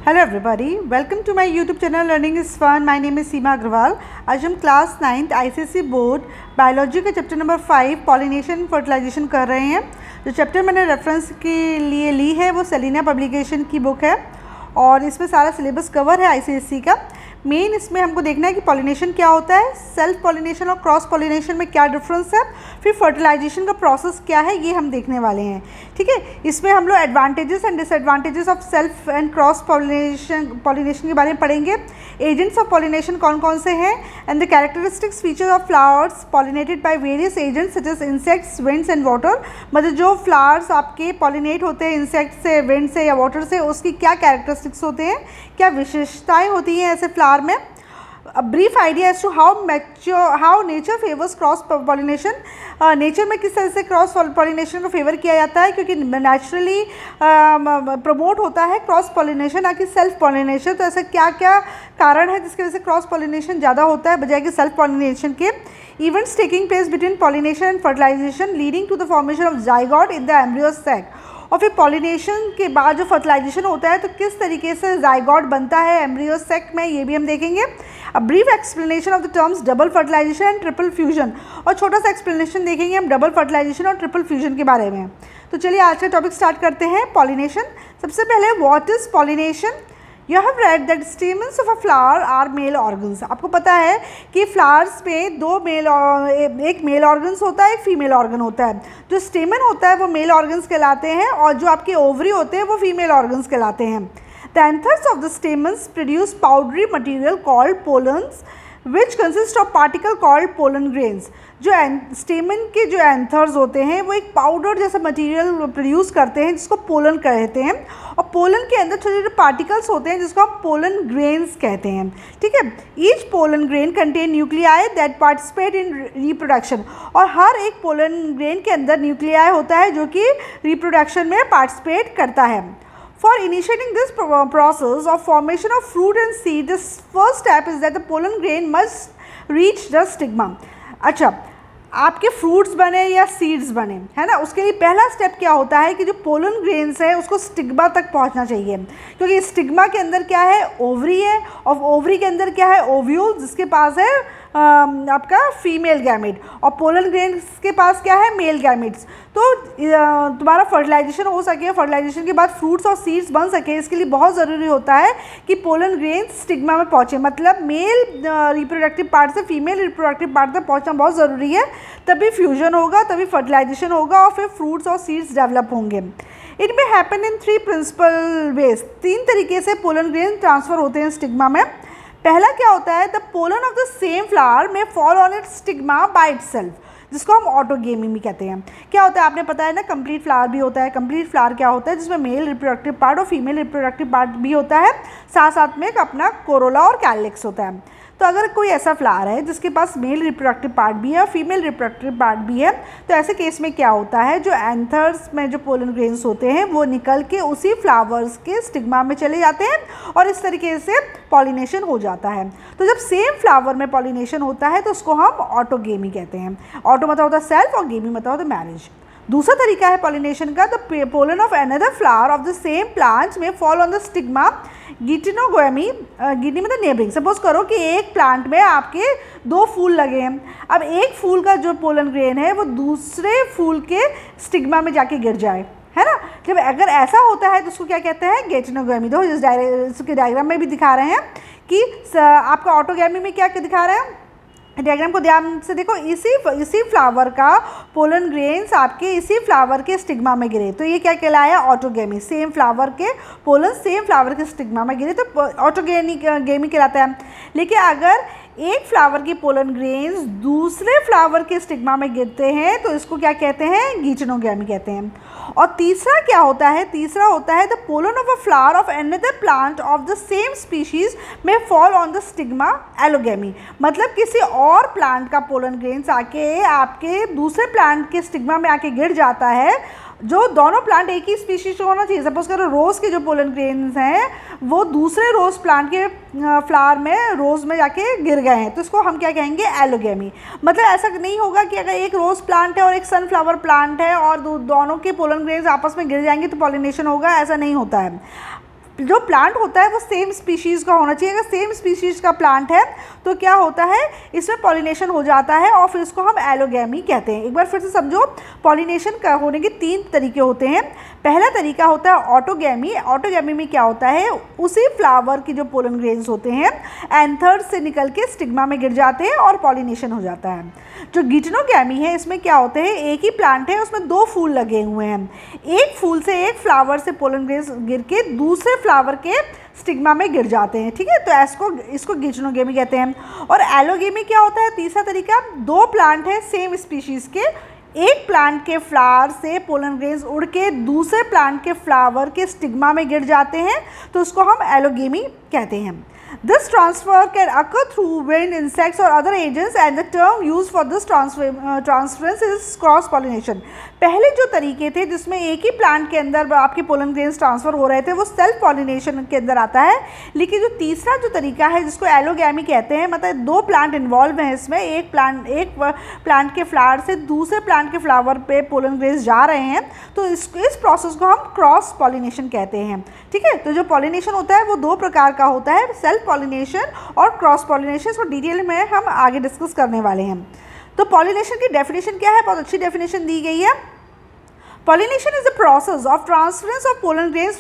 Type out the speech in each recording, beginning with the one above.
Hello everybody, welcome to my YouTube channel learning is fun. My name is Seema Agarwal. आज हम class 9th ICSE board biology का chapter number 5 pollination fertilisation कर रहे हैं। जो chapter मैंने रेफरेंस के लिए ली है वो सेलिना पब्लिकेशन की बुक है और इसमें सारा सिलेबस कवर है आईसीएसई का। मेन इसमें हमको देखना है कि पॉलिनेशन क्या होता है, सेल्फ पॉलिनेशन और क्रॉस पॉलिनेशन में क्या डिफरेंस है, फिर फर्टिलाइजेशन का प्रोसेस क्या है, ये हम देखने वाले हैं। ठीक है, इसमें हम लोग advantages and disadvantages of self and cross pollination के बारे में पढ़ेंगे। एजेंट्स ऑफ पॉलिनेशन कौन कौन से हैं and the characteristics features of flowers pollinated by various agents such as insects, winds and water. मतलब जो फ्लावर्स आपके पॉलिनेट होते हैं इंसेक्ट से, विंड से या वाटर से, उसकी क्या कैरेक्टरिस्टिक्स होते हैं, क्या विशेषताएँ होती हैं ऐसे फ्लावर में। A brief idea as to how nature favors cross pollination। Nature में किस तरह से क्रॉस पॉलिनेशन को फेवर किया जाता है, क्योंकि नेचुरली प्रमोट होता है क्रॉस पॉलिनेशन ना कि सेल्फ पॉलिनेशन। तो ऐसा क्या क्या कारण है जिसकी वजह से क्रॉस पॉलिनेशन ज़्यादा होता है बजाय कि सेल्फ पॉलिनेशन के। Events taking place between pollination and fertilization leading to the formation of zygote in the embryo sac. और फिर पॉलिनेशन के बाद जो फर्टिलाइजेशन होता है तो किस तरीके से जाइगोट बनता है एम्ब्रियो सैक में, ये भी हम देखेंगे। A brief explanation of the terms double fertilization and triple fusion, और छोटा सा एक्सप्लेनेशन देखेंगे हम डबल फर्टिलाइजेशन और ट्रिपल फ्यूजन के बारे में। तो चलिए आज का टॉपिक स्टार्ट करते हैं, पॉलिनेशन। सबसे पहले what is pollination. You have read that stamens of a flower are male organs। आपको पता है कि फ्लावर्स में एक मेल ऑर्गन्स होता है, एक फीमेल ऑर्गन होता है। जो स्टेमन होता है वो मेल ऑर्गन्स कहलाते हैं और जो आपके ओवरी होते हैं वो फीमेल ऑर्गन्स कहलाते हैं। The anthers of the stamens produce powdery material called pollens which consist of particle called pollen grains। जो स्टेमन के जो एंथर्स होते हैं वो एक पाउडर जैसा मटेरियल प्रोड्यूस करते हैं जिसको पोलन कहते हैं, और पोलन के अंदर छोटे छोटे पार्टिकल्स होते हैं जिसको हम पोलन ग्रेन्स कहते हैं। ठीक है, each pollen grain contain nuclei that participate in reproduction, और हर एक पोलन ग्रेन के अंदर न्यूक्लियाई होता है जो कि रिप्रोडक्शन में पार्टिसिपेट करता है। For initiating this process of formation of fruit and seed, the first step is that the pollen grain must reach the stigma। अच्छा, आपके फ्रूट्स बने या सीड्स बने, है ना, उसके लिए पहला स्टेप क्या होता है कि जो पोलन ग्रेन्स है उसको स्टिग्मा तक पहुंचना चाहिए, क्योंकि स्टिग्मा के अंदर क्या है, ओवरी है, और ओवरी के अंदर क्या है, ओव्यूल, जिसके पास है आपका फीमेल गैमेट, और पोलन ग्रेन्स के पास क्या है, मेल गैमेट्स। तो तुम्हारा फर्टिलाइजेशन हो सके, फर्टिलाइजेशन के बाद फ्रूट्स और सीड्स बन सके, इसके लिए बहुत ज़रूरी होता है कि पोलन ग्रेन्स स्टिग्मा में पहुँचे। मतलब मेल रिप्रोडक्टिव पार्ट से फीमेल रिप्रोडक्टिव पार्ट तक पहुँचना बहुत ज़रूरी है, तभी फ्यूजन होगा, तभी फर्टिलाइजेशन होगा और फिर फ्रूट्स और सीड्स डेवलप होंगे। It may happen in 3 principal ways. 3 तरीके से पोलन ग्रेन ट्रांसफ़र होते हैं स्टिग्मा में। पहला क्या होता है, the pollen of the same flower में fall on its stigma by itself, जिसको हम ऑटोगेमी भी कहते हैं। क्या होता है आपने पता है ना, कंप्लीट फ्लावर भी होता है। कंप्लीट फ्लावर क्या होता है, जिसमें मेल रिप्रोडक्टिव पार्ट और फीमेल रिप्रोडक्टिव पार्ट भी होता है, साथ साथ में एक अपना कोरोला और कैलिक्स होता है। तो अगर कोई ऐसा फ्लावर है जिसके पास मेल रिप्रोडक्टिव पार्ट भी है और फीमेल रिप्रोडक्टिव पार्ट भी है, तो ऐसे केस में क्या होता है, जो एंथर्स में जो पोलन ग्रेन्स होते हैं वो निकल के उसी फ्लावर्स के स्टिग्मा में चले जाते हैं और इस तरीके से पॉलिनेशन हो जाता है। तो जब सेम फ्लावर में पॉलिनेशन होता है तो उसको हम ऑटोगेमी कहते हैं। ऑटो मतलब होता है सेल्फ और गेमी मतलब होता है मैरिज। दूसरा तरीका है पॉलिनेशन का, the pollen of another flower of the same plant में फॉल ऑन द स्टिग्मा गिटिनोगोमी। गिटी मतलब नेबरिंग। सपोज करो कि एक प्लांट में आपके 2 फूल लगे हैं, अब एक फूल का जो पोलन ग्रेन है वो दूसरे फूल के स्टिग्मा में जाके गिर जाए, है ना। जब अगर ऐसा होता है तो उसको क्या कहते हैं, गेटिनोगोमी। तो इसके डायग्राम में भी दिखा रहे हैं कि आपका ऑटोगेमी में क्या दिखा रहे हैं, डायग्राम को ध्यान से देखो। इसी फ्लावर का पोलन ग्रेन्स आपके इसी फ्लावर के स्टिग्मा में गिरे तो ये क्या कहलाया, ऑटोगेमी। सेम फ्लावर के पोलन सेम फ्लावर के स्टिग्मा में गिरे तो ऑटोगेमी कहलाता है। लेकिन अगर एक फ्लावर की पोलन ग्रेन्स दूसरे फ्लावर के स्टिग्मा में गिरते हैं तो इसको क्या कहते हैं, गिचनोगेमी कहते हैं। और तीसरा क्या होता है, तीसरा होता है the pollen of a flower of another plant of the same species में fall on the stigma allogamy. मतलब किसी और प्लांट का पोलन ग्रेन्स आके आपके दूसरे प्लांट के स्टिग्मा में आके गिर जाता है, जो दोनों प्लांट एक ही स्पीशीज होना चाहिए। सपोज करो रोज़ के जो पोलन ग्रेन्स हैं वो दूसरे रोज़ प्लांट के फ्लावर में रोज़ में जाके गिर गए हैं, तो इसको हम क्या कहेंगे, एलोगेमी। मतलब ऐसा नहीं होगा कि अगर एक रोज़ प्लांट है और एक सनफ्लावर प्लांट है और दोनों के पोलन ग्रेन्स आपस में गिर जाएंगे तो पॉलिनेशन होगा, ऐसा नहीं होता है। जो प्लांट होता है वो सेम स्पीशीज़ का होना चाहिए। अगर सेम स्पीशीज़ का प्लांट है तो क्या होता है, इसमें पॉलिनेशन हो जाता है और फिर इसको हम एलोगैमी कहते हैं। एक बार फिर से समझो, पॉलिनेशन का होने के 3 तरीके होते हैं। पहला तरीका होता है ऑटोगैमी। ऑटोगैमी में क्या होता है, उसी फ्लावर की जो पोलन ग्रेन्स होते हैं एंथर से निकल के स्टिग्मा में गिर जाते हैं और पॉलिनेशन हो जाता है। जो गिटनोगैमी है, इसमें क्या होते हैं, एक ही प्लांट है, उसमें 2 फूल लगे हुए हैं, एक फूल से एक फ्लावर से पोलन ग्रेन्स गिर के दूसरे फ्लावर के स्टिग्मा में गिर जाते हैं, ठीक है। तो इसको गिचनोगेमी कहते हैं। और एलोगेमी क्या होता है, तीसरा तरीका, 2 प्लांट है सेम स्पीशीज़ के, एक प्लांट के फ्लावर से पोलन ग्रेन्स उड़ के दूसरे प्लांट के फ्लावर के स्टिग्मा में गिर जाते हैं, तो उसको हम एलोगेमी कहते हैं। This transfer can occur through wind, insects or other agents, and the term used for this transference is cross pollination. पहले जो तरीके थे जिसमें एक ही प्लांट के अंदर आपके पोलन ग्रेन्स ट्रांसफ़र हो रहे थे, वो सेल्फ पॉलिनेशन के अंदर आता है। लेकिन जो तीसरा जो तरीका है जिसको एलोगैमी कहते हैं, मतलब 2 प्लांट इन्वॉल्व हैं इसमें, एक प्लांट के फ्लावर से दूसरे प्लांट के फ्लावर पे पोलन ग्रेन्स जा रहे हैं, तो इस प्रोसेस को हम क्रॉस पॉलिनेशन कहते हैं, ठीक है। तो जो पॉलिनेशन होता है वो 2 प्रकार का होता है, सेल्फ पॉलिनेशन और क्रॉस पॉलिनेशन। इसको डिटेल में हम आगे डिस्कस करने वाले हैं। तो पॉलिनेशन की डेफिनेशन क्या है, बहुत अच्छी डेफिनेशन दी गई है। Pollination is the process of transference of pollen grains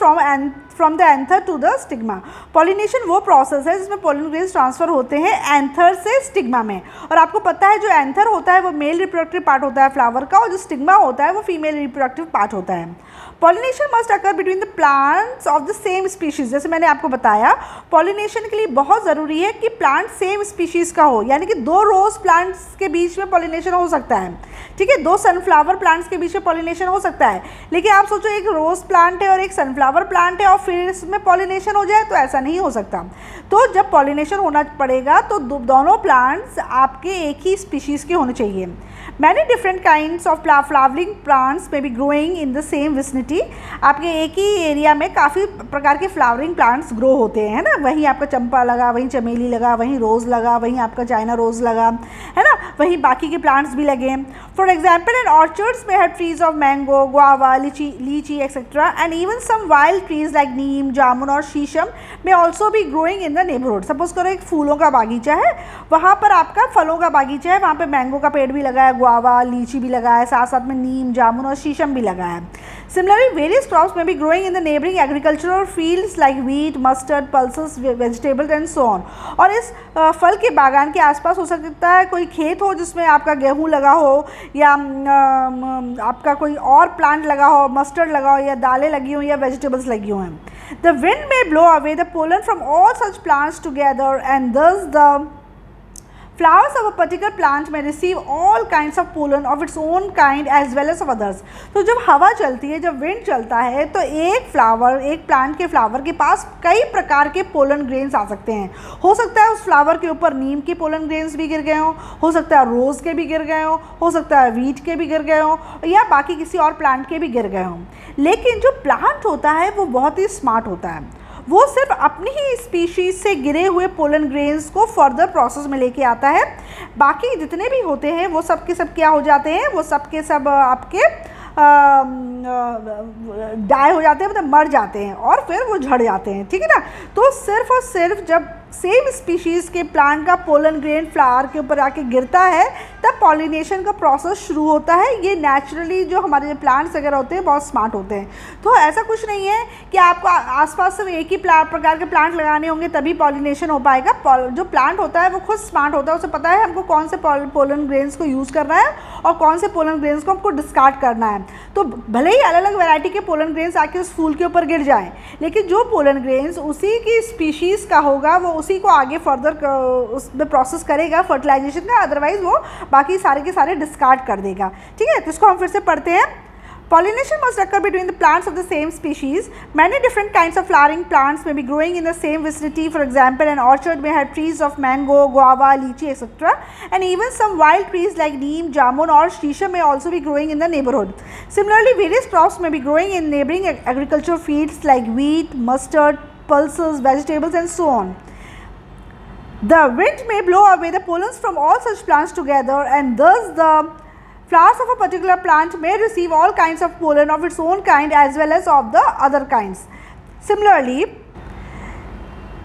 from the anther to the stigma. Pollination वो प्रोसेस है जिसमें पोलन ग्रेन्स ट्रांसफ़र होते हैं एंथर से स्टिग्मा में। और आपको पता है जो एंथर होता है वो मेल रिप्रोडक्टिव पार्ट होता है फ्लावर का, और जो स्टिग्मा होता है वो फीमेल रिप्रोडक्टिव पार्ट होता है। Pollination must occur between the plants of the same species. जैसे मैंने आपको बताया, पॉलिनेशन के लिए बहुत ज़रूरी है कि प्लांट सेम स्पीशीज़ का हो, यानी कि 2 रोज़ प्लांट्स के बीच में पॉलिनेशन हो सकता है, ठीक है। 2 सनफ्लावर प्लांट्स के बीच में पॉलिनेशन हो सकता है। लेकिन आप सोचो एक रोज़ प्लांट है और एक सनफ्लावर प्लांट है और फिर इसमें पॉलिनेशन हो जाए, तो ऐसा नहीं हो सकता। तो जब पॉलिनेशन होना पड़ेगा तो दोनों प्लांट्स आपके एक ही स्पीशीज़ के होने चाहिए। Many different kinds of flowering plants may be growing in the same vicinity. आपके एक ही एरिया में काफ़ी प्रकार के फ्लावरिंग प्लांट्स ग्रो होते हैं, है ना। वहीं आपका चंपा लगा, वहीं चमेली लगा, वहीं रोज़ लगा, वहीं आपका चाइना रोज़ लगा, है ना, वहीं बाकी के प्लांट्स भी लगे हैं। फॉर एग्जाम्पल, इन ऑर्चर्ड्स में have trees of mango, guava, lychee etcetera, and even some wild trees like neem, jamun और शीशम में ऑल्सो भी growing in the neighbourhood. Suppose करो एक फूलों का बागीचा है, वहाँ पर आपका फलों का बागीचा है, वहाँ पर मैंगो का पेड़ भी लगा है, गुआवा, लीची भी लगा है, साथ साथ में नीम, जामुन और शीशम भी लगा है। सिमिलरली वेरियस क्रॉप्स में भी growing in the neighbouring agricultural fields like wheat, mustard, pulses, vegetables and so on. और इस फल के बागान के आसपास हो सकता है कोई खेत हो जिसमें आपका गेहूं लगा हो, या आपका कोई और प्लांट लगा हो, मस्टर्ड लगा हो, या दालें लगी हो, या वेजिटेबल्स लगी हुई हैं। द विंड में blow away the pollen from all such plants together and दस the flowers of a particular plant may receive all kinds of pollen of its own kind as well as of others. तो जब हवा चलती है, जब wind चलता है, तो एक प्लांट के फ्लावर के पास कई प्रकार के पोलन ग्रेन्स आ सकते हैं। हो सकता है उस फ्लावर के ऊपर नीम के पोलन ग्रेन्स भी गिर गए हों, हो सकता है रोज़ के भी गिर गए हों, हो सकता है वीट के भी गिर गए हों, या बाकी किसी और प्लांट के भी गिर गए हों। लेकिन जो प्लांट होता है वो बहुत ही स्मार्ट होता है, वो सिर्फ अपनी ही स्पीशीज़ से गिरे हुए पोलन ग्रेन्स को फर्दर प्रोसेस में लेके आता है। बाकी जितने भी होते हैं वो सब के सब क्या हो जाते हैं, वो सब के सब आपके डाई हो जाते हैं, मतलब मर जाते हैं और फिर वो झड़ जाते हैं, ठीक है ना। तो सिर्फ और सिर्फ जब सेम स्पीशीज़ के प्लांट का पोलन ग्रेन फ्लावर के ऊपर आके गिरता है तब पॉलिनेशन का प्रोसेस शुरू होता है। ये नेचुरली जो हमारे प्लांट्स वगैरह होते हैं बहुत स्मार्ट होते हैं। तो ऐसा कुछ नहीं है कि आपको आसपास सिर्फ एक ही प्रकार के प्लांट लगाने होंगे तभी पॉलिनेशन हो पाएगा। जो प्लांट होता है वो खुद स्मार्ट होता है, उसे पता है हमको कौन से पोलन ग्रेन्स को यूज़ करना है और कौन से पोलन ग्रेन्स को हमको डिस्कार्ड करना है। तो भले ही अलग अलग वैरायटी के पोलन ग्रेन्स आके उस फूल के ऊपर गिर जाएँ, लेकिन जो पोलन ग्रेन्स उसी की स्पीशीज़ का होगा वो उसी को आगे फर्दर उसमें प्रोसेस करेगा फर्टिलाइजेशन का, अदरवाइज वो बाकी सारे के सारे डिस्कार्ड कर देगा, ठीक है। तो इसको हम फिर से पढ़ते हैं। Pollination must occur between the plants of the same species. Many different kinds of flowering plants may be growing in the same vicinity. For example, an orchard may have trees of mango, guava, lychee, etc. And even some wild trees like neem, jamun or shisha may also be growing in the neighborhood. Similarly, various crops may be growing in neighboring agricultural fields like wheat, mustard, pulses, vegetables and so on. The wind may blow away the pollens from all such plants together, and thus the flowers of a particular plant may receive all kinds of pollen of its own kind as well as of the other kinds. Similarly,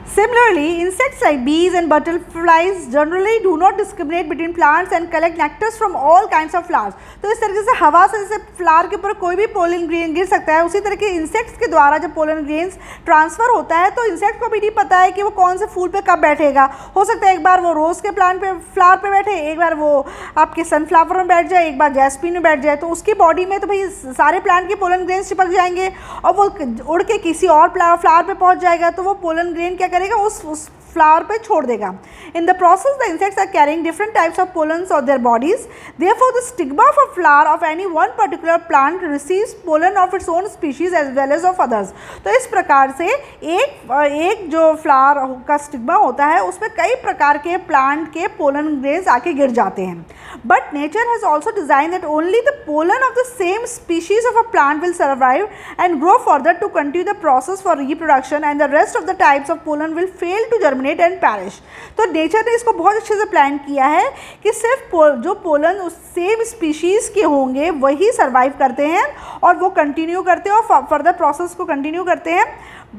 Similarly, insects like bees and butterflies generally do not discriminate between plants and collect nectars from all kinds of flowers. तो इस तरीके से हवा से जैसे flower के ऊपर कोई भी पोलन ग्रेन गिर सकता है, उसी तरह के इंसेक्ट्स के द्वारा जब पोलन ग्रेन्स ट्रांसफ़र होता है तो इंसेक्ट को भी नहीं पता है कि वो कौन से फूल पे कब बैठेगा. हो सकता है एक बार वो रोज़ के प्लांट पे फ्लावर पे बैठे, एक बार वो आपके सनफ्लावर में बैठ जाए, एक बार जैस्मिन में बैठ जाए, तो उसकी बॉडी में तो भाई सारे प्लांट के पोलन ग्रेन्स चिपक जाएंगे और वो उड़ के किसी और फ्लावर पे पहुंच जाएगा, तो वो पोलन ग्रेन क्या करेगा, उस फ्लावर पे छोड़ देगा. In the process the insects are carrying different types of pollens of their bodies. Therefore the stigma of a flower of any one particular plant receives pollen of its own species as well as of others. तो इस प्रकार से एक जो flower का stigma होता है उसमें कई प्रकार के प्लांट के पोलन ग्रेन्स आके गिर जाते हैं. But nature has also design that only the pollen of the same species of a plant will survive and grow further to continue the process for reproduction and the rest of the types of pollen will fail to germinate and perish. तो nature ने इसको बहुत अच्छे से plan किया है कि सिर्फ जो पोलन उस सेम स्पीशीज़ के होंगे वही सर्वाइव करते हैं और वो कंटिन्यू करते हैं और फर्दर प्रोसेस को कंटिन्यू करते हैं.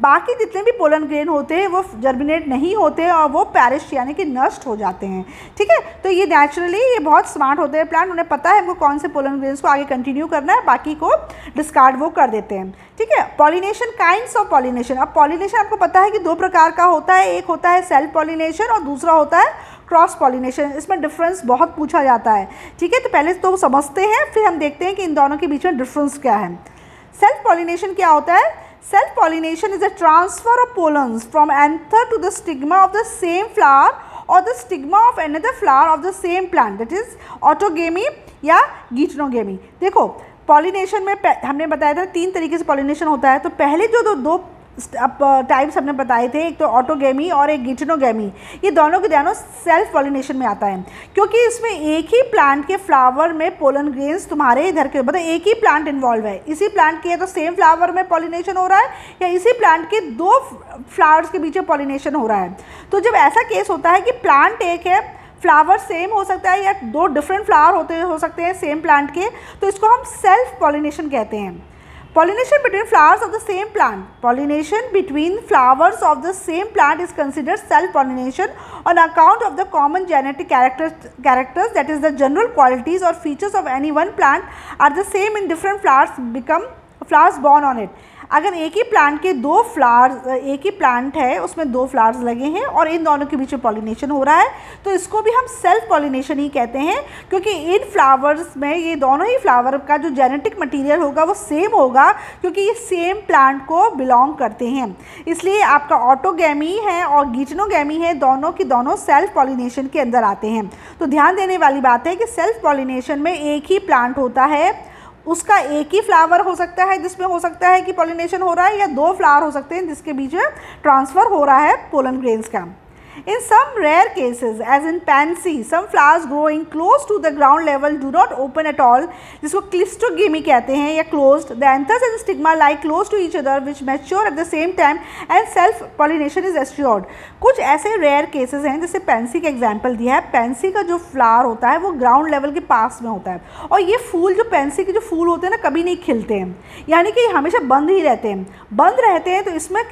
बाकी जितने भी पोलन ग्रेन होते हैं वो जर्मिनेट नहीं होते और वो पैरिश यानी कि नष्ट हो जाते हैं. ठीक है, तो ये नेचुरली ये बहुत स्मार्ट होते हैं प्लांट, उन्हें पता है वो कौन से पोलन ग्रेन्स को आगे कंटिन्यू करना है, बाकी को डिस्कार्ड वो कर देते हैं. ठीक है, पॉलिनेशन, काइंड्स ऑफ पॉलिनेशन. अब पॉलिनेशन आपको पता है कि दो प्रकार का होता है, एक होता है सेल्फ पॉलिनेशन और दूसरा होता है क्रॉस पॉलिनेशन. इसमें डिफरेंस बहुत पूछा जाता है. ठीक है, तो पहले तो समझते हैं फिर हम देखते हैं कि इन दोनों के बीच में डिफरेंस क्या है. सेल्फ पॉलिनेशन क्या होता है? Self pollination is a transfer of pollens from anther to the stigma of the same flower or the stigma of another flower of the same plant, that is autogamy या geitonogamy. देखो pollination में हमने बताया था 3 तरीके से pollination होता है. तो पहले जो दो टाइप्स हमने बताए थे, एक तो ऑटोगेमी और एक गीटोनोगेमी, ये दोनों के दोनों सेल्फ पॉलिनेशन में आता है क्योंकि इसमें एक ही प्लांट के फ्लावर में पोलन ग्रेन्स तुम्हारे इधर के मतलब एक ही प्लांट इन्वॉल्व है. इसी प्लांट के तो सेम फ्लावर में पॉलिनेशन हो रहा है या इसी प्लांट के 2 फ्लावर्स के बीच में पॉलिनेशन हो रहा है. तो जब ऐसा केस होता है कि प्लांट एक है, फ्लावर सेम हो सकता है या 2 डिफरेंट फ्लावर हो सकते हैं सेम प्लांट के, तो इसको हम सेल्फ पॉलिनेशन कहते हैं. Pollination between flowers of the same plant. Pollination between flowers of the same plant is considered self-pollination on account of the common genetic characters, that is the general qualities or features of any one plant are the same in different flowers born on it. अगर एक ही plant के 2 flowers, एक ही plant है उसमें 2 flowers लगे हैं और इन दोनों के बीच में पॉलिनेशन हो रहा है, तो इसको भी हम सेल्फ पॉलिनेशन ही कहते हैं क्योंकि इन फ्लावर्स में ये दोनों ही फ्लावर का जो जेनेटिक मटेरियल होगा वो सेम होगा क्योंकि ये सेम प्लांट को बिलोंग करते हैं. इसलिए आपका ऑटोगेमी है और गीटोनोगेमी है, दोनों की दोनों सेल्फ पॉलिनेशन के अंदर आते हैं. तो ध्यान देने वाली बात है कि सेल्फ पॉलिनेशन में एक ही प्लांट होता है, उसका एक ही फ्लावर हो सकता है जिसमें हो सकता है कि पॉलिनेशन हो रहा है या 2 फ्लावर हो सकते हैं जिसके बीच में ट्रांसफ़र हो रहा है पोलन ग्रेन्स का. In some rare cases, as in pansy, some flowers growing close to the ground level do not open at all, जिसको क्लिस्टोगेमी कहते हैं या closed. The anthers and stigma lie close to each other, which mature at the same time, and self pollination is assured. कुछ ऐसे rare cases हैं जैसे Pence का example दिया है. पेंसी का जो फ्लावर होता है वो ग्राउंड लेवल के पास में होता है और ये फूल जो पेंसी के जो फूल होते हैं ना कभी नहीं खिलते हैं, यानी कि हमेशा बंद ही रहते हैं. बंद रहते हैं तो इसमें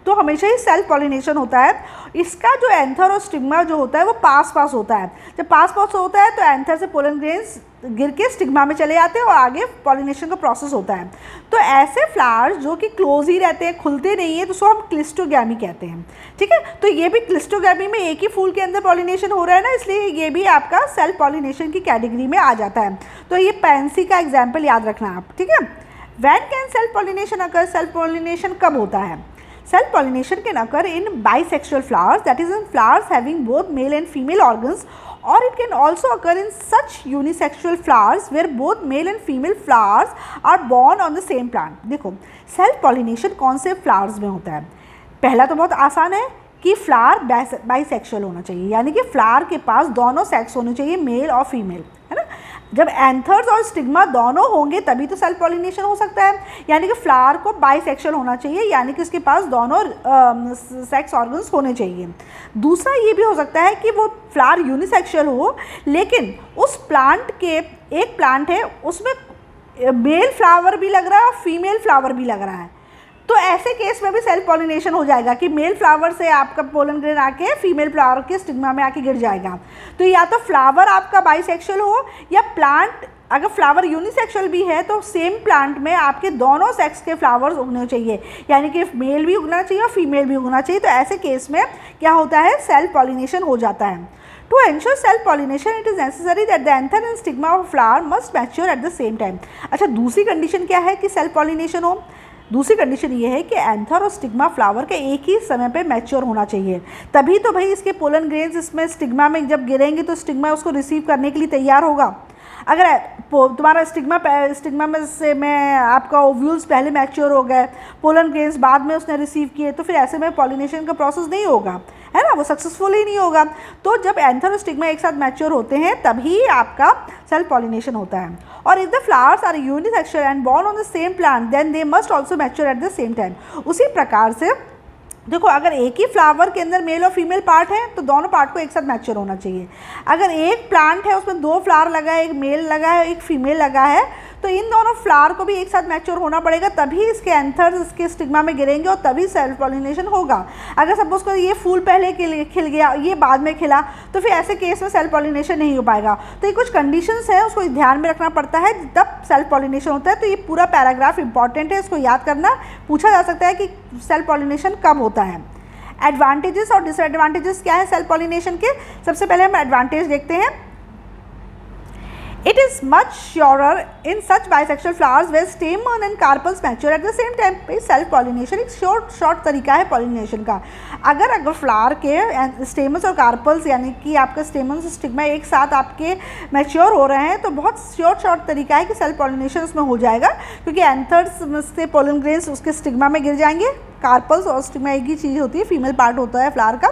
तो हमेशा ही सेल्फ पॉलिनेशन होता है. इसका जो एंथर और स्टिग्मा जो होता है वो पास होता है. जब पास होता है तो एंथर से पोलन ग्रेन्स गिर के स्टिग्मा में चले जाते हैं और आगे पॉलिनेशन का प्रोसेस होता है. तो ऐसे फ्लावर्स जो कि क्लोज ही रहते हैं, खुलते नहीं है, तो उसको हम क्लिस्टोगैमी कहते हैं. ठीक है, तो ये भी क्लिस्टोगैमी में एक ही फूल के अंदर पॉलिनेशन हो रहा है ना, इसलिए ये भी आपका सेल्फ पॉलिनेशन की कैटेगरी में आ जाता है. तो ये पेंसी का एग्जाम्पल याद रखना आप. ठीक है, when can self pollination occur? Self pollination कब होता है? Self pollination can occur in bisexual flowers, that is in flowers having both male and female organs, or it can also occur in such unisexual flowers where both male and female flowers are born on the same plant. देखो self pollination कौन से flowers में होता है? पहला तो बहुत आसान है कि फ्लावर बाइसेक्सुअल होना चाहिए, यानी कि फ्लावर के पास दोनों सेक्स होने चाहिए, मेल और फीमेल, है ना. जब एंथर्स और स्टिग्मा दोनों होंगे तभी तो सेल्फ पॉलिनेशन हो सकता है, यानी कि फ्लावर को बाइसेक्सुअल होना चाहिए, यानी कि उसके पास दोनों सेक्स ऑर्गन्स होने चाहिए. दूसरा ये भी हो सकता है कि वो फ्लावर यूनिसेक्सुअल हो लेकिन उस प्लांट के एक प्लांट है उसमें मेल फ्लावर भी लग रहा है और फीमेल फ्लावर भी लग रहा है. तो ऐसे केस में भी सेल्फ पॉलिनेशन हो जाएगा कि मेल फ्लावर से आपका पोलन ग्रेन आके फीमेल फ्लावर के स्टिग्मा में आके गिर जाएगा। तो या तो फ्लावर आपका बाइसेक्सुअल हो या प्लांट, अगर फ्लावर यूनिसेक्सुअल भी है तो सेम प्लांट में आपके दोनों सेक्स के फ्लावर्स उगने चाहिए, यानी कि मेल भी उगना चाहिए और फीमेल भी उगना चाहिए। तो ऐसे केस में क्या होता है, सेल्फ पॉलिनेशन हो जाता है। To ensure self pollination it is necessary that the anther and stigma of flower must mature at the same time. अच्छा, दूसरी कंडीशन क्या है कि सेल्फ पॉलिनेशन हो? दूसरी कंडीशन ये है कि एंथर और स्टिग्मा फ्लावर के एक ही समय पे मैच्योर होना चाहिए, तभी तो भाई इसके पोलन ग्रेन्स इसमें स्टिग्मा में जब गिरेंगे तो स्टिग्मा उसको रिसीव करने के लिए तैयार होगा। अगर तुम्हारा स्टिग्मा में आपका ओव्यूल्स पहले मैच्योर हो गए, पोलन ग्रेन्स बाद में उसने रिसीव किए, तो फिर ऐसे में पॉलिनेशन का प्रोसेस नहीं होगा, है ना, वो सक्सेसफुल ही नहीं होगा। तो जब एंथर और स्टिग्मा एक साथ मैच्योर होते हैं तभी आपका सेल्फ पॉलिनेशन होता है। और if the flowers are unisexual and borne on the same plant then they must also mature at the same time. उसी प्रकार से देखो, अगर एक ही फ्लावर के अंदर मेल और फीमेल पार्ट है तो दोनों पार्ट को एक साथ मैच्योर होना चाहिए। अगर एक प्लांट है उसमें 2 फ्लावर लगा है, एक मेल लगा है एक फीमेल लगा है, तो इन दोनों फ्लावर को भी एक साथ मैच्योर होना पड़ेगा, तभी इसके एंथर्स इसके स्टिग्मा में गिरेंगे और तभी सेल्फ पॉलिनेशन होगा। अगर सपोज को ये फूल पहले खिल गया, ये बाद में खिला, तो फिर ऐसे केस में सेल्फ पॉलिनेशन नहीं हो पाएगा। तो ये कुछ कंडीशंस हैं, उसको ध्यान में रखना पड़ता है तब सेल्फ पॉलिनेशन होता है। तो ये पूरा पैराग्राफ इंपॉर्टेंट है, इसको याद करना। पूछा जा सकता है कि सेल्फ पॉलिनेशन कब होता है। एडवांटेजेस और डिसएडवांटेजेस क्या है सेल्फ पॉलिनेशन के? सबसे पहले हम एडवांटेज देखते हैं। It is much surer in such bisexual flowers where stamen and carpels mature at the same time। Self pollination एक शॉर्ट तरीका है पॉलिनेशन का। अगर फ्लावर के स्टेमन्स और कार्पल्स यानी कि आपका स्टेमन्स और स्टिग्मा एक साथ आपके मैच्योर हो रहे हैं तो बहुत शॉर्ट तरीका है कि सेल्फ पॉलिनेशन उसमें हो जाएगा, क्योंकि एंथर्स से पोलन ग्रेन्स उसके स्टिग्मा में गिर जाएंगे। कार्पल्स और स्टिग्मा एक ही चीज़ होती है, फीमेल पार्ट होता है फ्लावर का,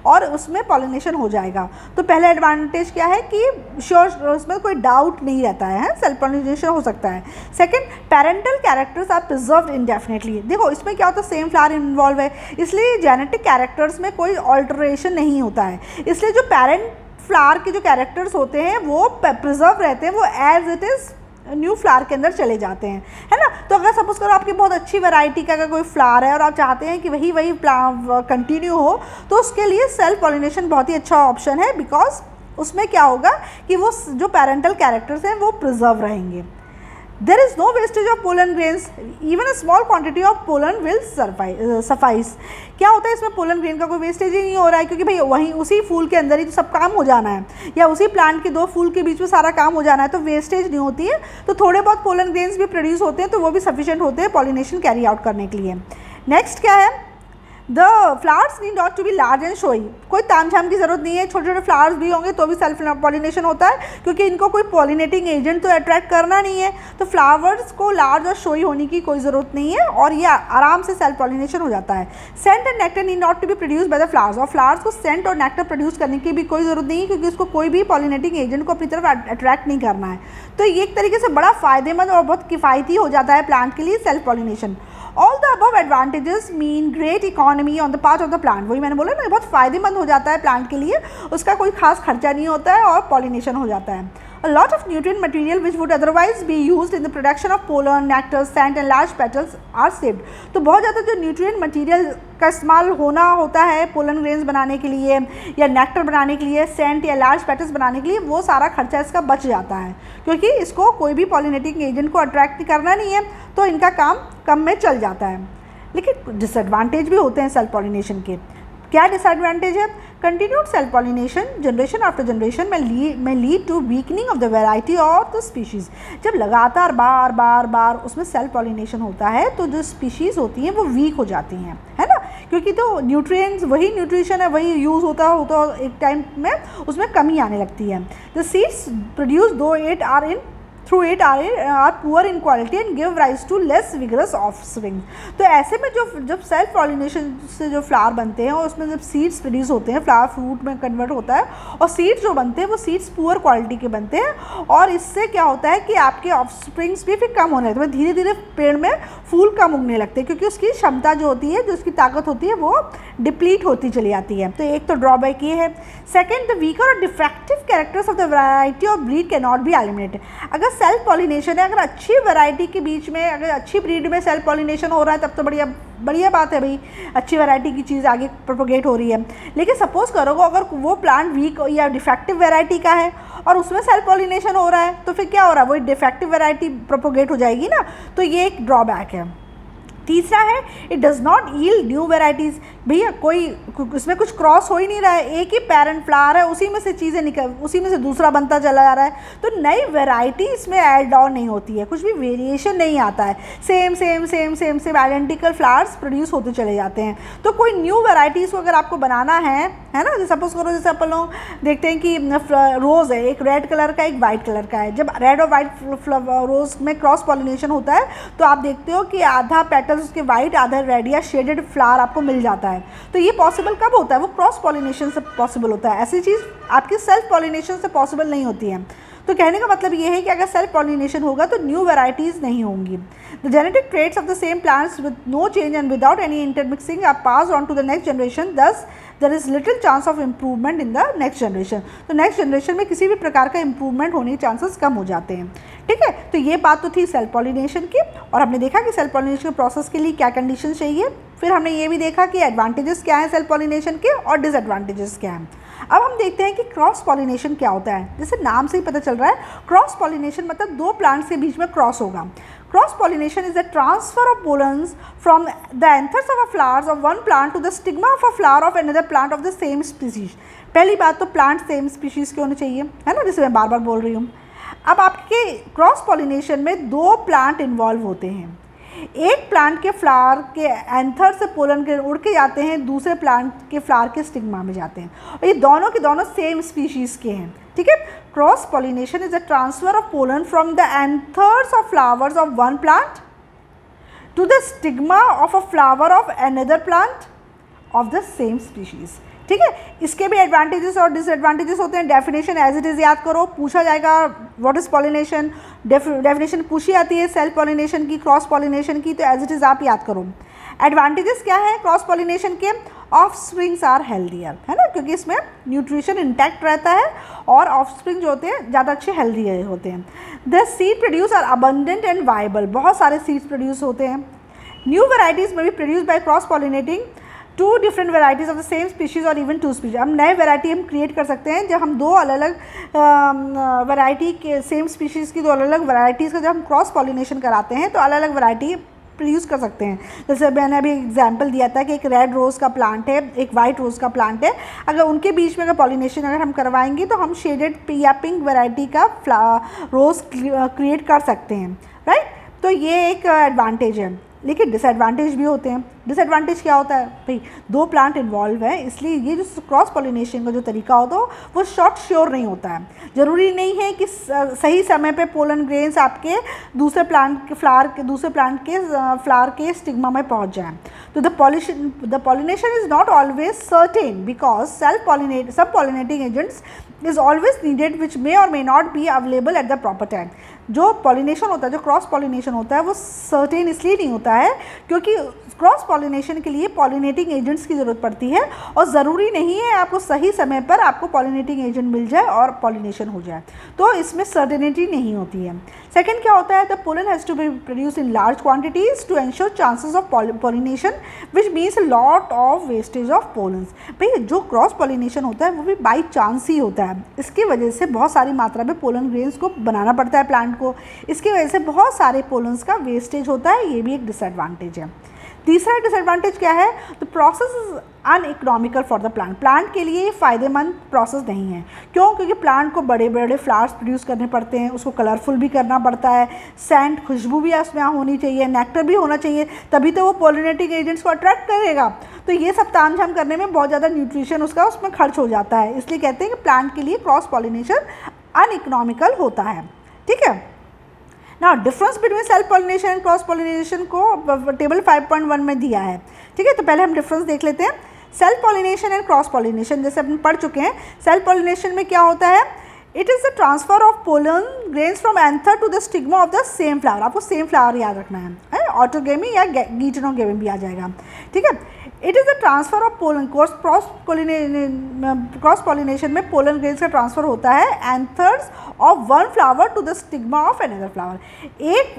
और उसमें पॉलिनेशन हो जाएगा। तो पहला एडवांटेज क्या है कि श्योर उसमें कोई डाउट नहीं रहता है, सेल्फ पॉलिनेशन हो सकता है। Second, parental characters are preserved indefinitely. देखो इसमें क्या होता है, सेम फ्लावर इन्वॉल्व है, इसलिए जेनेटिक कैरेक्टर्स में कोई ऑल्टरेशन नहीं होता है, इसलिए जो पेरेंट फ्लावर के जो कैरेक्टर्स होते हैं वो प्रिजर्व रहते हैं, वो as it is new flower के अंदर चले जाते हैं, है ना। तो अगर सपोज करो आपकी बहुत अच्छी वैरायटी का अगर कोई फ्लावर है और आप चाहते हैं कि वही कंटिन्यू हो, तो उसके लिए सेल्फ पॉलिनेशन बहुत ही अच्छा ऑप्शन है, बिकॉज उसमें क्या होगा कि वो जो पेरेंटल कैरेक्टर्स हैं वो प्रिजर्व रहेंगे। There is no wastage of pollen grains, even a small quantity of pollen will suffice. क्या होता है, इसमें पोलन ग्रेन का कोई वेस्टेज ही नहीं हो रहा है, क्योंकि भाई वहीं उसी फूल के अंदर ही तो सब काम हो जाना है, या उसी प्लांट के 2 फूल के बीच में सारा काम हो जाना है, तो वेस्टेज नहीं होती है। तो थोड़े बहुत पोलन ग्रेन्स भी प्रोड्यूस होते हैं, तो वो भी सफिशिएंट होते हैं पॉलिनेशन कैरी आउट करने के लिए। नेक्स्ट क्या है, the flowers need not to be large and showy. कोई तामझाम की जरूरत नहीं है, छोटे छोटे फ्लावर्स भी होंगे तो भी सेल्फ पॉलिनेशन होता है, क्योंकि इनको कोई पॉलिनेटिंग एजेंट तो अट्रैक्ट करना नहीं है। तो फ्लावर्स को लार्ज और शोई होने की कोई ज़रूरत नहीं है और ये आराम से सेल्फ पॉलिनेशन हो जाता है। Scent and nectar need not to be produce by the flowers, और फ्लावर्स को सेंट और नेक्टर प्रोड्यूस करने की भी कोई ज़रूरत नहीं है, क्योंकि उसको कोई भी पॉलिनेटिंग एजेंट को अपनी तरफ अट्रैक्ट नहीं करना है। तो ये एक तरीके से बड़ा फ़ायदेमंद और बहुत किफ़ायती हो जाता है प्लांट के लिए self pollination. All the above advantages mean great economy on the part of the plant. वही मैंने बोला ना, बहुत फ़ायदेमंद हो जाता है प्लांट के लिए, उसका कोई खास खर्चा नहीं होता है और पॉलिनेशन हो जाता है। A lot of nutrient material which would otherwise be used in the production of pollen, nectar, scent and large petals are saved। तो बहुत ज़्यादा जो न्यूट्रिएंट मटेरियल का इस्तेमाल होना होता है पोलन ग्रेन्स बनाने के लिए या नेक्टर बनाने के लिए, सेंट या लार्ज पेटल्स बनाने के लिए, वो सारा खर्चा इसका बच जाता है, क्योंकि इसको कोई भी पॉलिनेटिंग एजेंट को अट्रैक्ट करना नहीं है, तो इनका काम कम में चल जाता है। लेकिन डिसएडवांटेज भी होते हैं सेल्फ पॉलिनेशन के। क्या डिसएडवांटेज है? Continued self pollination generation after generation में lead to weakening of the variety of the species. जब लगातार बार उसमें सेल्फ पॉलिनेशन होता है तो जो स्पीशीज़ होती हैं वो वीक हो जाती हैं, है ना, क्योंकि तो न्यूट्रिएंट्स वही न्यूट्रिशन है, वही यूज़ होता एक टाइम में उसमें कमी आने लगती है। The seeds produce though it are poor in quality and give rise to less vigorous offspring. तो ऐसे में जब सेल्फ पॉलिनेशन से जो फ्लावर बनते हैं और उसमें जब सीड्स प्रोड्यूस होते हैं, फ्लावर फ्रूट में कन्वर्ट होता है और सीड्स जो बनते हैं वो सीड्स पुअर क्वालिटी के बनते हैं, और इससे क्या होता है कि आपके ऑफस्प्रिंग्स भी फिर कम होने लगते हैं, धीरे धीरे पेड़ में फूल कम उगने लगते हैं, क्योंकि उसकी क्षमता जो होती है, जो उसकी ताकत होती है, वो डिप्लीट होती चली जाती है। तो एक तो ड्रॉबैक ये है। सेकेंड, द वीकर और defective characters of the variety of breed can not be eliminated. अगर सेल्फ पॉलिनेशन है, अगर अच्छी वैरायटी के बीच में, अगर अच्छी ब्रीड में सेल्फ पॉलिनेशन हो रहा है तब तो बढ़िया बात है भाई, अच्छी वैरायटी की चीज़ आगे प्रोपोगेट हो रही है। लेकिन सपोज करो अगर वो प्लांट वीक या डिफेक्टिव वैरायटी का है और उसमें सेल्फ पॉलिनेशन हो रहा है तो फिर क्या हो रहा है, वो डिफेक्टिव वैरायटी प्रोपोगेट हो जाएगी ना, तो ये एक ड्रॉबैक है। तीसरा है it does not yield new varieties. भैया कोई इसमें कुछ क्रॉस हो ही नहीं रहा है, एक ही पेरेंट फ्लावर है, उसी में से चीज़ें उसी में से दूसरा बनता चला जा रहा है, तो नई वैरायटी इसमें ऐड ऑन नहीं होती है, कुछ भी वेरिएशन नहीं आता है, same same same same same identical flowers produce होते चले जाते हैं। तो कोई न्यू वेराइटीज़ को अगर आपको बनाना है ना, जैसे सपोज करो जैसे अपन लोग देखते हैं कि रोज़ है, एक रेड कलर का एक वाइट कलर का है, जब रेड और वाइट रोज़ में क्रॉस पॉलिनेशन होता है तो आप देखते हो कि आधा पेटल्स उसके वाइट आधा रेड या शेडेड फ्लावर आपको मिल जाता है। तो ये पॉसिबल कब होता है, वो क्रॉस पॉलिनेशन से पॉसिबल होता है, ऐसी चीज़ आपकी सेल्फ पॉलिनेशन से पॉसिबल नहीं होती है। तो कहने का मतलब ये है कि अगर सेल्फ पॉलिनेशन होगा तो न्यू वैराइटीज़ नहीं होंगी। The genetic traits of the same plants with no change and without any intermixing are passed on to the next generation, thus there is little chance of improvement in the next generation. तो next generation में किसी भी प्रकार का improvement होने के chances कम हो जाते हैं। ठीक है, तो ये बात तो थी सेल्फ पॉलिनेशन की, और हमने देखा कि सेल्फ पॉलिनेशन के प्रोसेस के लिए क्या कंडीशन चाहिए। फिर हमने ये भी देखा कि एडवांटेजेस क्या हैं सेल्फ पॉलिनेशन के और डिसएडवांटेजेस क्या हैं। अब हम देखते हैं कि क्रॉस पॉलिनेशन क्या होता है। जैसे नाम से ही पता चल रहा है, क्रॉस पॉलिनेशन मतलब दो प्लांट्स के बीच में क्रॉस होगा। Cross pollination is the transfer of pollens from the anthers of a flowers of one plant to the stigma of a flower of another plant of the same species. पहली बात तो plant same species के होने चाहिए, है ना, जिसे मैं बार बार बोल रही हूँ। अब आपके क्रॉस पॉलिनेशन में दो प्लांट इन्वॉल्व होते हैं, एक प्लांट के फ्लावर के एंथर से पोलन के उड़ के जाते हैं, दूसरे प्लांट के फ्लावर के स्टिग्मा में जाते हैं, और ये दोनों के दोनों सेम स्पीशीज़ के हैं। ठीक है, cross pollination is the transfer of pollen from the anthers of flowers of one plant to the stigma of a flower of another plant of the same species. ठीक है, इसके भी एडवांटेजेस और disadvantages होते हैं। डेफिनेशन एज इट इज़ याद करो, पूछा जाएगा व्हाट इज़ पॉलिनेशन, डेफिनेशन पूछी जाती है सेल्फ पॉलिनेशन की, क्रॉस पॉलिनेशन की, तो एज इट इज़ आप याद करो। एडवांटेजेस क्या है क्रॉस पॉलिनेशन के, ऑफ स्प्रिंग्स आर हेल्दियर, है ना, क्योंकि इसमें न्यूट्रिशन इंटैक्ट रहता है और ऑफ स्प्रिंग जो होते हैं ज़्यादा अच्छे हेल्दी होते हैं। The seed produce are abundant and viable, बहुत सारे सीड्स प्रोड्यूस होते हैं। न्यू वेराइटीज़ में भी produce by cross pollinating two different varieties of the same species और इवन टू स्पीशीज। हम नए वेराइटी हम क्रिएट कर सकते हैं जब हम दो अलग अलग वेराइटी के सेम स्पीशीज़ की दो अलग अलग वेराइटीज़ का जब हम क्रॉस पॉलिनेशन कराते हैं तो अलग अलग वेराइटी प्रोड्यूस कर सकते हैं। जैसे मैंने अभी एग्जांपल दिया था कि एक रेड रोज़ का प्लांट है, एक वाइट रोज़ का प्लांट है, अगर उनके बीच में अगर पॉलिनेशन अगर हम करवाएंगे तो हम शेडेड या पिंक वेराइटी का रोज़ क्रिएट कर सकते हैं, राइट। तो ये एक एडवांटेज है। लेकिन डिसएडवांटेज भी होते हैं। डिसएडवांटेज क्या होता है भाई, दो प्लांट इन्वॉल्व है, इसलिए ये जो क्रॉस पॉलिनेशन का जो तरीका होता है वो शॉर्ट श्योर नहीं होता है। ज़रूरी नहीं है कि सही समय पे पोलन ग्रेन्स आपके दूसरे प्लांट के फ्लावर के स्टिग्मा में पहुंच जाएं। तो the pollination is not always certain because सब pollinating agents is always needed which may or may not be available at the proper time. जो पॉलिनेशन होता है, जो क्रॉस पॉलिनेशन होता है वो सर्टेन इसलिए नहीं होता है क्योंकि क्रॉस पॉलिनेशन के लिए पॉलिनेटिंग एजेंट्स की ज़रूरत पड़ती है और ज़रूरी नहीं है आपको सही समय पर आपको पॉलिनेटिंग एजेंट मिल जाए और पॉलिनेशन हो जाए, तो इसमें सर्टेनिटी नहीं होती है। सेकेंड क्या होता है, the pollen has to be produce in large quantities to ensure chances of pollination which means lot of wastage of pollens. भाई जो क्रॉस पॉलिनेशन होता है वो भी बाई चांस ही होता है, इसकी वजह से बहुत सारी मात्रा में पोलन ग्रेन्स को बनाना पड़ता है प्लांट को, इसकी वजह से बहुत सारे पोलन्स का वेस्टेज होता है, ये भी एक डिसएडवांटेज है। तीसरा डिसएडवांटेज क्या है, तो process is uneconomical for the plant के लिए फ़ायदेमंद प्रोसेस नहीं है। क्यों? क्योंकि प्लांट को बड़े बड़े फ्लावर्स प्रोड्यूस करने पड़ते हैं, उसको कलरफुल भी करना पड़ता है, सेंट खुशबू भी उसमें होनी चाहिए, नेक्टर भी होना चाहिए, तभी तो वो पॉलिनेटिंग एजेंट्स को अट्रैक्ट करेगा। तो ये सब तामझाम करने में बहुत ज़्यादा न्यूट्रिशन उसमें खर्च हो जाता है, इसलिए कहते हैं कि प्लांट के लिए क्रॉस पॉलिनेशन अनइकोनॉमिकल होता है। ठीक है, ना difference between self pollination and cross pollination को टेबल 5.1 में दिया है। ठीक है, तो पहले हम डिफरेंस देख लेते हैं। Self pollination and cross pollination जैसे अपन पढ़ चुके हैं, सेल्फ पॉलिनेशन में क्या होता है, it is the transfer of pollen grains from anther to the stigma of the same flower. आपको सेम फ्लावर याद रखना है, ऑटोगेमी या गीटनोगेमी भी आ जाएगा। ठीक है, it is the transfer of pollen, cross pollination में पोलन ग्रेन्स का ट्रांसफ़र होता है anthers of one flower to the stigma of another flower, एक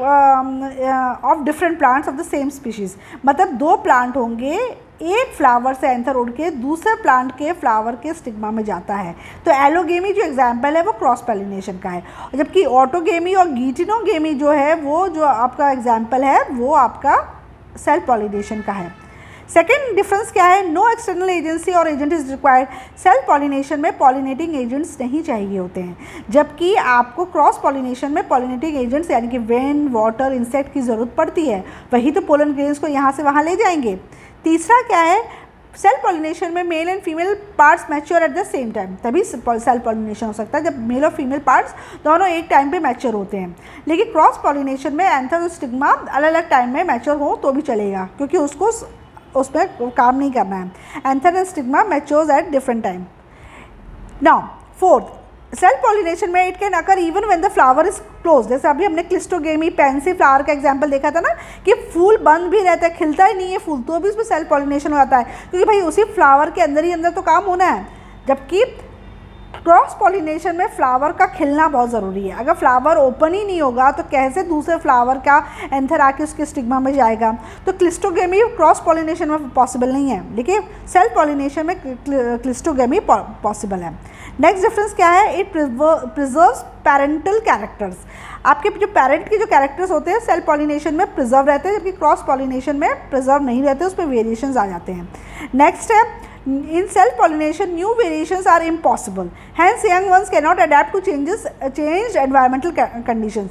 of different plants of the same species. मतलब दो प्लांट होंगे, एक फ्लावर से एंथर उड़ के दूसरे प्लांट के फ्लावर के स्टिग्मा में जाता है। तो एलोगेमी जो एग्जाम्पल है वो क्रॉस पॉलिनेशन का है, जबकि ऑटोगेमी और गीटिनोगेमी जो है वो जो आपका एग्जाम्पल है वो आपका सेल्फ पॉलिनेशन का है। सेकेंड डिफरेंस क्या है, नो एक्सटर्नल एजेंसी और agent is required. Self pollination में पॉलिनेटिंग एजेंट्स नहीं चाहिए होते हैं, जबकि आपको क्रॉस पॉलिनेशन में पॉलिनेटिंग एजेंट्स यानी कि विंड, वाटर, इंसेक्ट की ज़रूरत पड़ती है, वही तो पोलन ग्रेन्स को यहाँ से वहाँ ले जाएंगे। तीसरा क्या है, सेल्फ पॉलिनेशन में mail and female parts mature at the same time, तभी सेल्फ पॉलिनेशन हो सकता है जब मेल और फीमेल पार्ट्स दोनों एक टाइम पे मैच्योर होते हैं। लेकिन क्रॉस पॉलिनेशन में एंथर और स्टिग्मा अलग अलग टाइम में मैच्योर हो तो भी चलेगा, क्योंकि उसको उसमें काम नहीं करना है। Anther and stigma matures at different time. Now fourth, self pollination में it can occur even when the flower is close. जैसे अभी हमने क्लिस्टोगेमी पेंसी फ्लावर का एग्जांपल देखा था ना कि फूल बंद भी रहता है, खिलता ही नहीं है फूल, तो भी उसमें सेल्फ पॉलिनेशन हो जाता है, क्योंकि भाई उसी फ्लावर के अंदर ही अंदर तो काम होना है। जबकि क्रॉस पॉलिनेशन में फ्लावर का खिलना बहुत ज़रूरी है। अगर फ्लावर ओपन ही नहीं होगा तो कैसे दूसरे फ्लावर का एंथर आके उसके स्टिग्मा में जाएगा। तो क्लिस्टोगेमी क्रॉस पॉलिनेशन में पॉसिबल नहीं है, लेकिन सेल्फ पॉलिनेशन में क्लिस्टोगेमी पॉसिबल है। नेक्स्ट डिफरेंस क्या है, इट प्रिजर्व्स पैरेंटल कैरेक्टर्स। आपके जो पेरेंट के जो कैरेक्टर्स होते हैं सेल्फ पॉलिनेशन में प्रिजर्व रहते हैं, जबकि क्रॉस पॉलिनेशन में प्रिजर्व नहीं रहते, उसमें वेरिएशंस आ जाते हैं। नेक्स्ट है, in self pollination new variations are impossible, hence young ones cannot adapt to changed environmental conditions।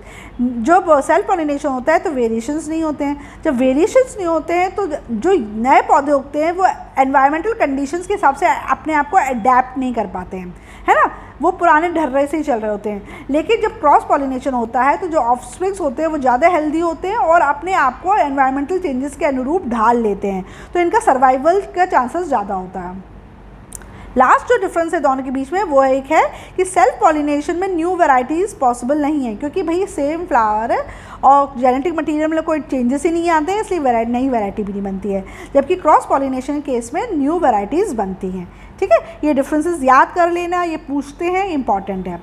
जब सेल्फ पॉलिनेशन होता है तो वेरिएशंस नहीं होते हैं, जब वेरिएशंस नहीं होते हैं तो जो नए पौधे उगते हैं वो एनवायरमेंटल कंडीशंस के हिसाब से अपने आप को अडेप्ट नहीं कर पाते हैं, है ना, वो पुराने ढर्रे से ही चल रहे होते हैं। लेकिन जब क्रॉस पॉलिनेशन होता है तो जो ऑफस्प्रिंग्स होते हैं वो ज़्यादा हेल्दी होते हैं और अपने आप को एनवायरमेंटल चेंजेस के अनुरूप ढाल लेते हैं, तो इनका सर्वाइवल का चांसेस ज़्यादा होता है। लास्ट जो डिफरेंस है दोनों के बीच में वो एक है कि सेल्फ पॉलिनेशन में न्यू वैराइटीज़ पॉसिबल नहीं है, क्योंकि भाई सेम फ्लावर है और जेनेटिक मटेरियल में कोई चेंजेस ही नहीं आते हैं, इसलिए नई वैरायटी भी नहीं बनती है। जबकि क्रॉस पॉलिनेशन केस में न्यू वैराइटीज़ बनती हैं। ठीक है, ये डिफरेंसेस याद कर लेना, ये पूछते हैं, इंपॉर्टेंट है।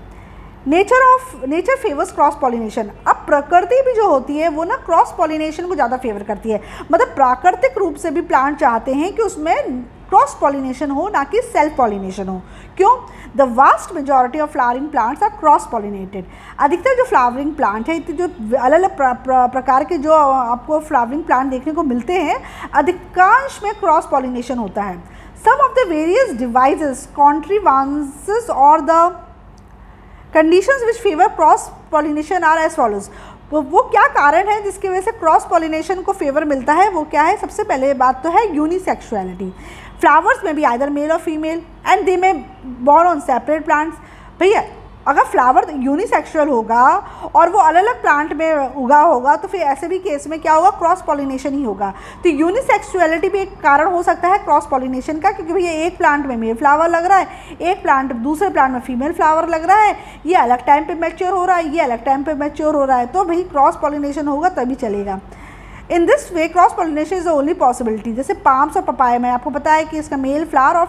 Nature favours cross pollination. अब प्रकृति भी जो होती है वो ना क्रॉस पॉलिनेशन को ज़्यादा फेवर करती है, मतलब प्राकृतिक रूप से भी प्लांट चाहते हैं कि उसमें क्रॉस पॉलिनेशन हो, ना कि सेल्फ पॉलिनेशन हो। क्यों? The vast majority of flowering plants are cross pollinated. अधिकतर जो फ्लावरिंग प्लांट है, जो अलग अलग प्रकार के जो आपको फ्लावरिंग प्लांट देखने को मिलते हैं, अधिकांश में क्रॉस पॉलिनेशन होता है। Some of the various devices, contrivances और the conditions which favour cross pollination are as follows. वो क्या कारण है जिसकी वजह से क्रॉस पॉलिनेशन को फेवर मिलता है, वो क्या है? सबसे पहले बात तो है यूनिसेक्सुअलिटी। फ्लावर्स में भी आइदर मेल और फीमेल एंड दे में बोर्न ऑन सेपरेट प्लांट्स। भैया अगर फ्लावर यूनिसेक्सुअल होगा और वो अलग अलग प्लांट में उगा होगा तो फिर ऐसे भी केस में क्या होगा? क्रॉस पॉलिनेशन ही होगा। तो यूनिसेक्सुअलिटी भी एक कारण हो सकता है क्रॉस पॉलिनेशन का, क्योंकि भैया एक प्लांट में मेल फ्लावर लग रहा है, एक प्लांट दूसरे प्लांट में फीमेल फ्लावर लग रहा है, ये अलग टाइम पे मैच्योर हो रहा है, ये अलग टाइम पे मैच्योर हो रहा है, तो भाई क्रॉस पॉलिनेशन होगा तभी चलेगा। In this way cross pollination is the only possibility. जैसे पाम्स और पपाया में आपको पता है कि इसका मेल प्लांट और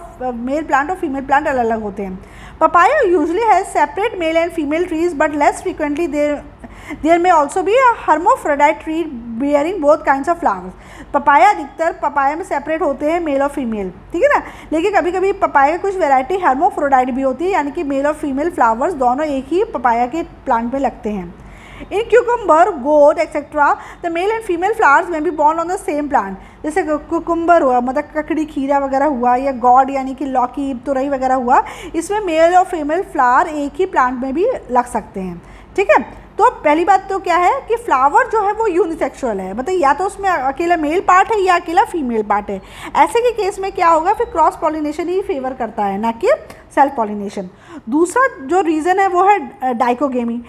फीमेल प्लांट अलग अलग होते हैं। Papaya usually has separate male and female trees, but less frequently there में ऑल्सो भी hermaphrodite tree bearing both kinds of flowers. Papaya अधिकतर पपाया में सेपरेट होते हैं मेल और फीमेल, ठीक है ना, लेकिन कभी कभी पपाया की कुछ वैरायटी हर्मोफ्रोडाइट भी होती है, यानी कि मेल और फीमेल फ्लावर्स दोनों एक ही पपाया के प्लांट में लगते हैं। In cucumber, gourd, etc., the male and female flowers may be born on the same plant। जैसे कुकुम्बर हुआ, मतलब ककड़ी खीरा वगैरह हुआ, या गॉड यानी कि लौकी तुरई वगैरह हुआ, इसमें मेल और फीमेल फ्लावर एक ही प्लांट में भी लग सकते हैं। ठीक है, तो पहली बात तो क्या है कि फ्लावर जो है वो यूनिसेक्सुअल है, मतलब या तो उसमें अकेला मेल पार्ट है या अकेला फीमेल पार्ट है। ऐसे के केस में क्या होगा? फिर क्रॉस पॉलिनेशन ही फेवर करता है, ना कि सेल्फ पॉलिनेशन। दूसरा जो रीज़न है वो है डाइकोगेमी।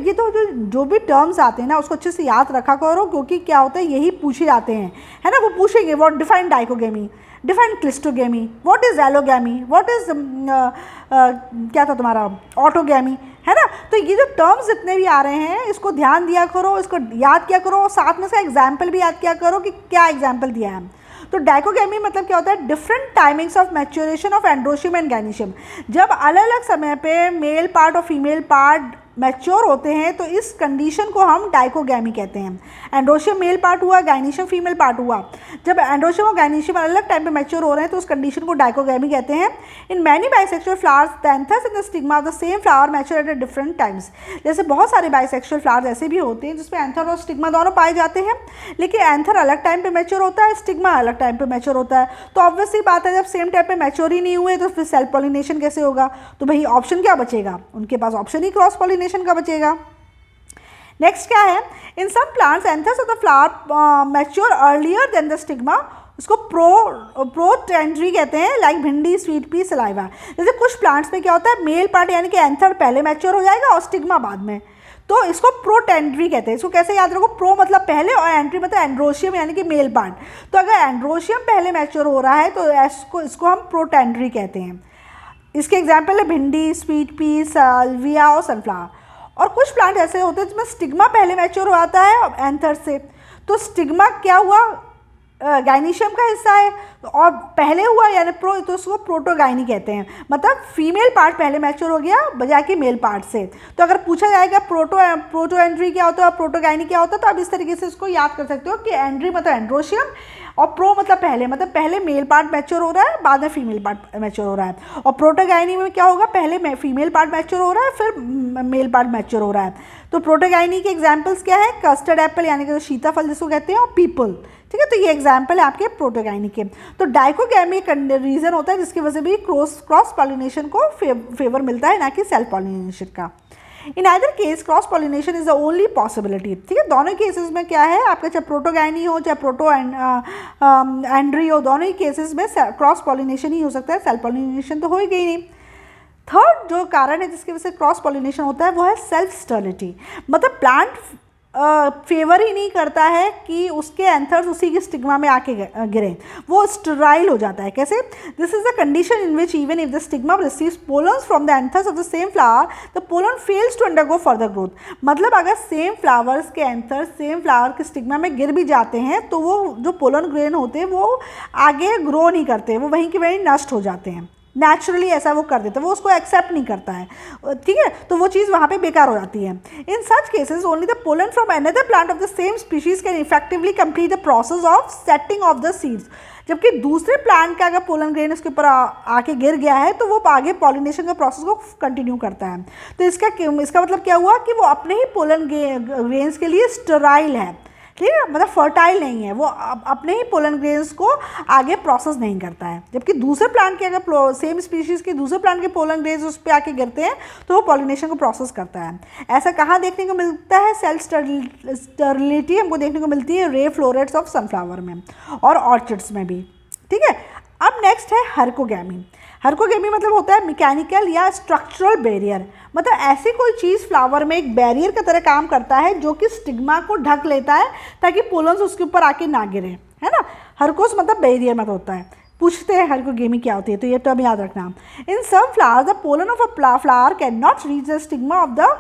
ये तो जो भी टर्म्स आते हैं ना उसको अच्छे से याद रखा करो, क्योंकि क्या होता है यही पूछे जाते हैं, है ना। वो पूछेंगे what define dichogamy, define cleistogamy, what is allogamy, what is क्या था तुम्हारा ऑटोगेमी, है ना। तो ये जो टर्म्स जितने भी आ रहे हैं इसको ध्यान दिया करो, इसको याद किया करो, और साथ में इसका एग्जाम्पल भी याद किया करो कि क्या एग्जाम्पल दिया है। तो डाइकोगैमी मतलब क्या होता है, different timings of maturation of androecium and gynoecium. जब अलग अलग समय पे मेल पार्ट और फीमेल पार्ट मैच्योर होते हैं तो इस कंडीशन को हम डाइकोगैमी कहते हैं। एंड्रोशियम मेल पार्ट हुआ, गाइनीशियम फीमेल पार्ट हुआ। जब एंड्रोशियम और गाइनीशियम अलग अलग टाइम पे मैच्योर हो रहे हैं तो उस कंडीशन को डाइकोगैमी कहते हैं। In many bisexual flowers the anthers and the stigma of the same flower mature at different times. जैसे बहुत सारे बाइसेक्सुअल फ्लावर्स ऐसे भी होते हैं जिसमें एंथर और स्टिग्मा दोनों पाए जाते हैं, लेकिन एंथर अलग टाइम पे मैच्योर होता है, स्टिग्मा अलग टाइम पे मैच्योर होता है। तो ऑब्वियसली बात है, जब सेम टाइम पे मैच्योर ही नहीं हुए तो फिर सेल्फ पॉलिनेशन कैसे होगा? तो भाई ऑप्शन क्या बचेगा? उनके पास ऑप्शन ही क्रॉस पॉलिनेशन का बचेगा। नेक्स्ट क्या है, in some plants anthers of the flower mature earlier than the stigma, उसको प्रोटेंड्री कहते हैं, लाइक भिंडी, स्वीट पी, सलाइवा। जैसे कुछ प्लांट्स में क्या होता है, मेल पार्ट यानी कि एंथर पहले मैच्योर हो जाएगा और स्टिग्मा बाद में, तो इसको प्रोटेंड्री कहते हैं। इसको कैसे याद रखो, प्रो मतलब पहले और एंट्री मतलब एंड्रोशियम यानी कि मेल पार्ट। तो अगर एंड्रोशियम पहले मैच्योर हो रहा है तो इसको हम प्रोटेंड्री कहते हैं। इसके एग्जाम्पल है भिंडी, स्वीट पी, साल्विया और सनफ्लावर। और कुछ प्लांट ऐसे होते हैं जिसमें स्टिग्मा पहले मैच्योर हो आता है एंथर से, तो स्टिग्मा क्या हुआ, गाइनीशियम का हिस्सा है और पहले हुआ यानी तो उसको प्रोटोगाइनी कहते हैं। मतलब फीमेल पार्ट पहले मैच्योर हो गया बजाय कि मेल पार्ट से। तो अगर पूछा जाएगा प्रोटोएंड्री क्या होता है और प्रोटोगाइनी क्या होता है, तो आप इस तरीके से इसको याद कर सकते हो कि एंड्री मतलब एंड्रोशियम और प्रो मतलब पहले मेल पार्ट मैच्योर हो रहा है, बाद में फीमेल पार्ट मैच्योर हो रहा है। और प्रोटोगाइनी में क्या होगा, पहले फीमेल पार्ट मैच्योर हो रहा है फिर मेल पार्ट मैच्योर हो रहा है। तो प्रोटोगाइनी के एग्जाम्पल्स क्या है, कस्टर्ड एप्पल यानी कि सीताफल जिसको कहते हैं, और पीपल। ठीक है, तो ये एग्जाम्पल है आपके प्रोटोगाइनी के। तो डाइकोगैमी एक रीजन होता है जिसकी वजह से भी क्रॉस पॉलिनेशन को फेवर मिलता है, ना कि सेल्फ पॉलिनेशन का। In either case cross pollination is the only possibility. ठीक है, दोनों केसेस में क्या है आपका, चाहे प्रोटोगाइनी हो चाहे प्रोटो एंड्री हो, दोनों ही केसेस में क्रॉस पॉलिनेशन ही हो सकता है, सेल्फ पॉलिनेशन तो होएगा ही नहीं। थर्ड जो कारण है जिसकी वजह से क्रॉस पॉलिनेशन होता है वो है सेल्फ स्टर्लिटी। मतलब प्लांट फेवर ही नहीं करता है कि उसके एंथर्स उसी की स्टिग्मा में आके गिरें, वो स्टराइल हो जाता है। कैसे? This is the condition in which even if the stigma receives pollens from the anthers of the same flower the pollen fails to undergo further growth. मतलब अगर सेम फ्लावर्स के एंथर्स सेम फ्लावर के stigma में गिर भी जाते हैं तो वो जो पोलन ग्रेन होते हैं वो आगे ग्रो नहीं करते, वो वहीं के वहीं नष्ट हो जाते हैं। नेचुरली ऐसा वो कर देता है, वो उसको एक्सेप्ट नहीं करता है। ठीक है, तो वो चीज़ वहाँ पे बेकार हो जाती है। In such cases only the pollen from another plant of the same species can effectively complete the process of setting of the seeds. जबकि दूसरे प्लांट का अगर पोलन ग्रेन उसके ऊपर आके गिर गया है तो वो आगे पॉलिनेशन का प्रोसेस को कंटिन्यू करता है। तो इसका मतलब क्या हुआ कि वो अपने ही पोलन ग्रेन्स के लिए स्टराइल है। ठीक है, मतलब फर्टाइल नहीं है, वो अपने ही पोलन ग्रेन्स को आगे प्रोसेस नहीं करता है। जबकि दूसरे प्लांट के अगर सेम स्पीशीज़ के दूसरे प्लांट के पोलन ग्रेन्स उस पर आके गिरते हैं तो वो पॉलिनेशन को प्रोसेस करता है। ऐसा कहाँ देखने को मिलता है? सेल्फ स्टर्लिटी हमको देखने को मिलती है रे फ्लोरेट्स ऑफ सनफ्लावर में और ऑर्चिड्स में भी। ठीक है, अब नेक्स्ट है हर्कोगैमी। हर्कोगैमी मतलब होता है मैकेनिकल या स्ट्रक्चरल बैरियर। मतलब ऐसी कोई चीज़ फ्लावर में एक बैरियर की तरह काम करता है जो कि स्टिग्मा को ढक लेता है ताकि पोलन्स उसके ऊपर आके ना गिरे, है ना। हर्कोस मतलब बैरियर मतलब होता है। पूछते हैं हर्कोगैमी क्या होती है, तो ये तो अब याद रखना। In some flowers the pollen of a flower can not reach the stigma of the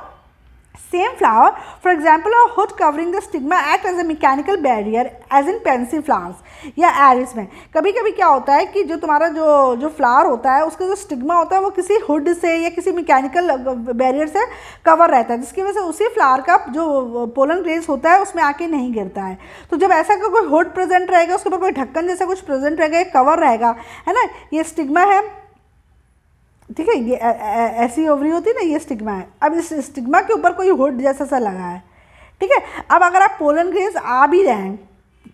same flower. For example a hood covering the stigma act as a mechanical barrier as in pansy flowers या iris में। कभी कभी क्या होता है कि जो तुम्हारा जो फ्लावर होता है उसका जो स्टिग्मा होता है वो किसी हुड से या किसी मैकेनिकल बैरियर से कवर रहता है, जिसकी वजह से उसी फ्लावर का जो पोलन ग्रेन्स होता है उसमें आके नहीं गिरता है। तो जब ऐसा कोई हुड प्रेजेंट रहेगा, उसके ऊपर कोई ढक्कन जैसा कुछ प्रेजेंट रहेगा, एक कवर रहेगा, है ना, ये स्टिग्मा है। ठीक है, ये ऐसी ओवरी होती है ना, ये स्टिग्मा है। अब इस स्टिग्मा के ऊपर कोई हुड जैसा सा लगा है। ठीक है, अब अगर आप पोलन ग्रेन्स आ भी रहे हैं,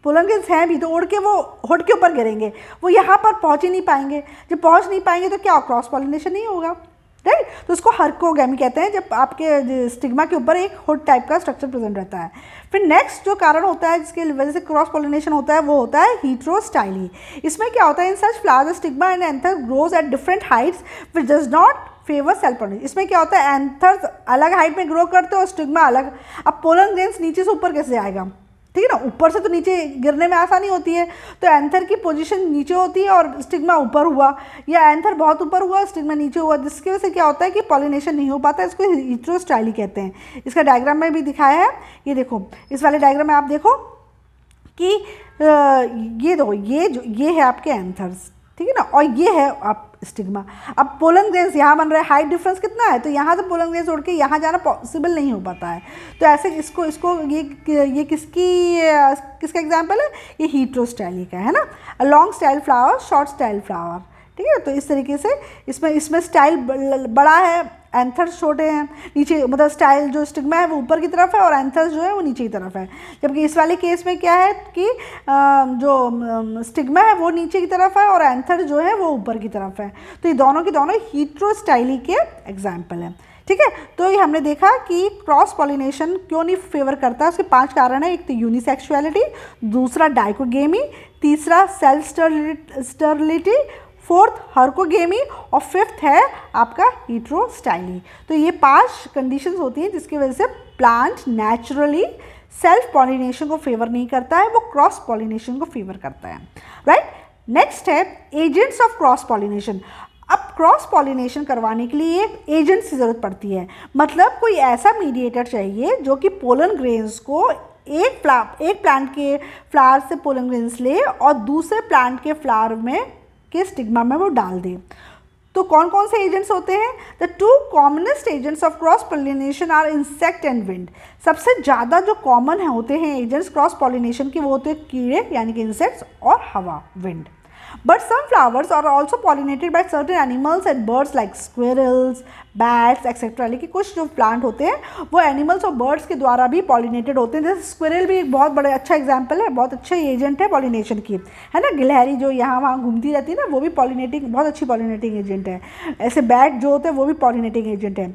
पोलन ग्रेन्स हैं भी, तो उड़ के वो हुड के ऊपर गिरेंगे, वो यहाँ पर पहुँच ही नहीं पाएंगे। जब पहुँच नहीं पाएंगे तो क्या क्रॉस पॉलिनेशन नहीं होगा, राइट। तो उसको हर्कोगैमी कहते हैं, जब आपके स्टिग्मा के ऊपर एक हुड टाइप का स्ट्रक्चर प्रेजेंट रहता है। फिर नेक्स्ट जो कारण होता है जिसकी वजह से क्रॉस पॉलिनेशन होता है वो होता है हीटेरोस्टाइली। इसमें क्या होता है, in such flowers stigma and anther grows at different heights which does not favour self pollination. इसमें क्या होता है, एंथर्स अलग हाइट में ग्रो करते हैं और स्टिग्मा अलग। अब पोलन ग्रेन्स नीचे से ऊपर कैसे आएगा, ठीक है ना, ऊपर से तो नीचे गिरने में आसानी होती है, तो एंथर की पोजीशन नीचे होती है और स्टिग्मा ऊपर हुआ, या एंथर बहुत ऊपर हुआ स्टिग्मा नीचे हुआ, जिसकी वजह से क्या होता है कि पॉलिनेशन नहीं हो पाता है। इसको हीटेरोस्टाइली कहते हैं। इसका डायग्राम में भी दिखाया है, ये देखो, इस वाले डायग्राम में आप देखो कि ये देखो, ये है आपके एंथर्स, ठीक है ना, और ये है आप स्टिग्मा। अब पोलन ग्रेन्स यहाँ बन रहा है, हाइट डिफरेंस कितना है, तो यहाँ से पोलन ग्रेन्स उड़ के यहाँ जाना पॉसिबल नहीं हो पाता है। तो ऐसे इसको ये किसका एग्जाम्पल है, ये हीट्रोस्टाइली का है ना। A long style flower, short style flower, ठीक है। तो इस तरीके से इसमें स्टाइल बड़ा है, एंथर्स छोटे हैं, नीचे मतलब स्टाइल जो स्टिग्मा है वो ऊपर की तरफ है और एंथर्स जो है वो नीचे की तरफ है। जबकि इस वाले केस में क्या है कि जो स्टिग्मा है वो नीचे की तरफ है और एंथर जो है वो ऊपर की तरफ है। तो ये दोनों की दोनों हीट्रोस्टाइली के एग्जाम्पल हैं, ठीक है। तो ये हमने देखा कि क्रॉस पॉलिनेशन क्यों नहीं फेवर करता है, उसके 5 कारण है। एक तो यूनिसेक्सुअलिटी, दूसरा डाइकोगेमी, तीसरा सेल्फ स्टरलिटी, फोर्थ हर्कोगेमी और फिफ्थ है आपका हीट्रोस्टाइली। तो ये 5 कंडीशंस होती हैं जिसकी वजह से प्लांट नेचुरली सेल्फ पॉलिनेशन को फेवर नहीं करता है, वो क्रॉस पॉलिनेशन को फेवर करता है, राइट। नेक्स्ट है एजेंट्स ऑफ क्रॉस पॉलिनेशन। अब क्रॉस पॉलिनेशन करवाने के लिए एक एजेंट की ज़रूरत पड़ती है, मतलब कोई ऐसा मीडिएटर चाहिए जो कि पोलन ग्रेन्स को एक प्लांट के फ्लावर से पोलन ग्रेन्स ले और दूसरे प्लांट के फ्लावर में के स्टिग्मा में वो डाल दे। तो कौन कौन से एजेंट्स होते हैं? The 2 commonest agents of cross pollination are insect and wind. सबसे ज़्यादा जो कॉमन होते हैं एजेंट्स क्रॉस पॉलिनेशन के वो होते हैं कीड़े यानी कि इंसेक्ट्स और हवा, wind. But some flowers are also pollinated by certain animals and birds like squirrels, bats, etc. लेकिन कुछ जो प्लांट होते हैं वो एनिमल्स और बर्ड्स के द्वारा भी पॉलिनेटेड होते हैं। जैसे स्क्विरल भी एक बहुत बड़ा अच्छा एग्जाम्पल है, बहुत अच्छा एजेंट है पॉलिनेशन की, है ना। गिलहरी जो यहाँ वहाँ घूमती रहती है ना, वो भी पॉलिनेटिंग, बहुत अच्छी पॉलिनेटिंग एजेंट है। ऐसे बैट जो होते हैं वो भी पॉलिनेटिंग एजेंट है।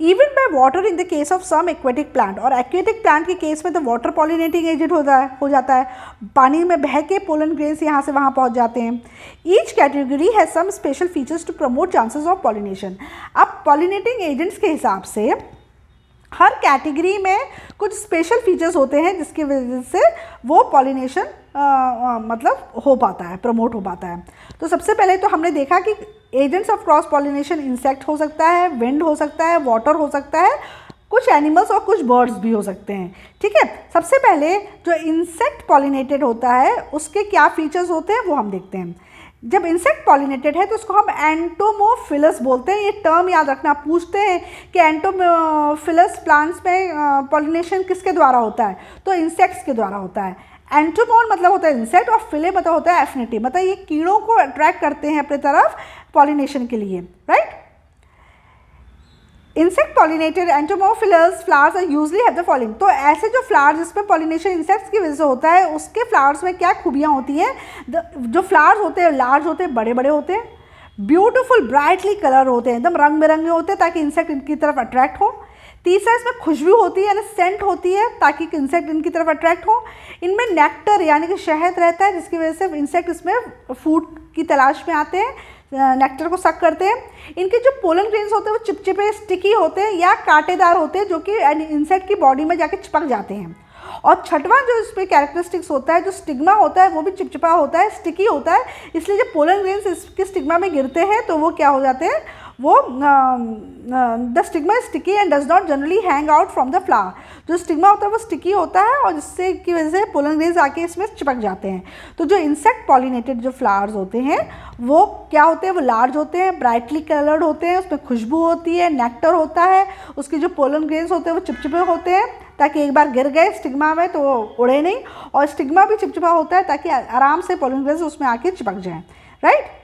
Even by water in the case of some aquatic plant, और एक्वेटिक प्लांट के केस में तो वाटर पॉलिनेटिंग एजेंट हो जाता है। पानी में बह के पोलन ग्रेन्स यहाँ से वहाँ पहुँच जाते हैं। Each category has some special features to promote chances of pollination. अब पॉलिनेटिंग एजेंट्स के हिसाब से हर कैटेगरी में कुछ स्पेशल फीचर्स होते हैं जिसकी वजह से वो पॉलिनेशन मतलब हो पाता है, प्रमोट हो पाता है। तो सबसे पहले तो हमने देखा कि agents of cross pollination insect हो सकता है, विंड हो सकता है, वाटर हो सकता है, कुछ एनिमल्स और कुछ बर्ड्स भी हो सकते हैं, ठीक है। सबसे पहले जो इंसेक्ट पॉलिनेटेड होता है उसके क्या फीचर्स होते हैं वो हम देखते हैं। जब इंसेक्ट पॉलिनेटेड है तो उसको हम एंटोमोफिलस बोलते हैं। ये टर्म याद रखना, पूछते हैं कि एंटोमोफिलस प्लांट्स में पॉलिनेशन किसके द्वारा होता है, तो इंसेक्ट्स के द्वारा होता है। एंटोमोन मतलब होता है इंसेक्ट और फिले मतलब होता है एफिनिटी, मतलब ये कीड़ों को अट्रैक्ट करते हैं अपनी तरफ पॉलिनेशन के लिए, right. Insect pollinated entomophilous flowers are usually have the following. तो ऐसे जो फ्लावर्स जिसमें पॉलिनेशन इंसेक्ट्स की वजह से होता है उसके फ्लावर्स में क्या खूबियाँ होती हैं? जो फ्लावर्स होते हैं लार्ज होते हैं, बड़े बड़े होते हैं, ब्यूटीफुल ब्राइटली कलर होते हैं, एकदम रंग बिरंगे होते हैं ताकि इंसेक्ट इनकी तरफ अट्रैक्ट हो। तीसरा, इसमें खुशबू होती है यानी सेंट होती है ताकि इंसेक्ट इनकी तरफ अट्रैक्ट हो। इनमें नेक्टर यानी कि शहद रहता है जिसकी वजह से इंसेक्ट इसमें फूड की तलाश में आते हैं, नेक्टर को सक करते हैं। इनके जो पोलन ग्रेन्स होते हैं वो चिपचिपे स्टिकी होते हैं या कांटेदार होते हैं जो कि इंसेक्ट की बॉडी में जाके चिपक जाते हैं। और छठवां जो इस पर कैरेक्टरिस्टिक्स होता है, जो स्टिग्मा होता है वो भी चिपचिपा होता है, स्टिकी होता है, इसलिए जब पोलन ग्रेन्स इसके स्टिग्मा में गिरते हैं तो वो क्या हो जाते हैं, वो the stigma is sticky and does not generally hang out from the flower. जो स्टिग्मा होता है वो स्टिकी होता है और जिससे की वजह से पोलन ग्रेन्स आके इसमें चिपक जाते हैं। तो जो इंसेक्ट पॉलिनेटेड जो फ्लावर्स होते हैं वो क्या होते हैं, वो लार्ज होते हैं, ब्राइटली कलर्ड होते हैं, उसमें खुशबू होती है, नेक्टर होता है, उसके जो पोलन ग्रेन्स होते हैं वो चिपचिपे होते हैं ताकि एक बार गिर गए स्टिग्मा में तो वो उड़े नहीं, और स्टिग्मा भी चिपचिपा होता है ताकि आराम से पोलन ग्रेन्स उसमें आके चिपक जाएँ, राइट।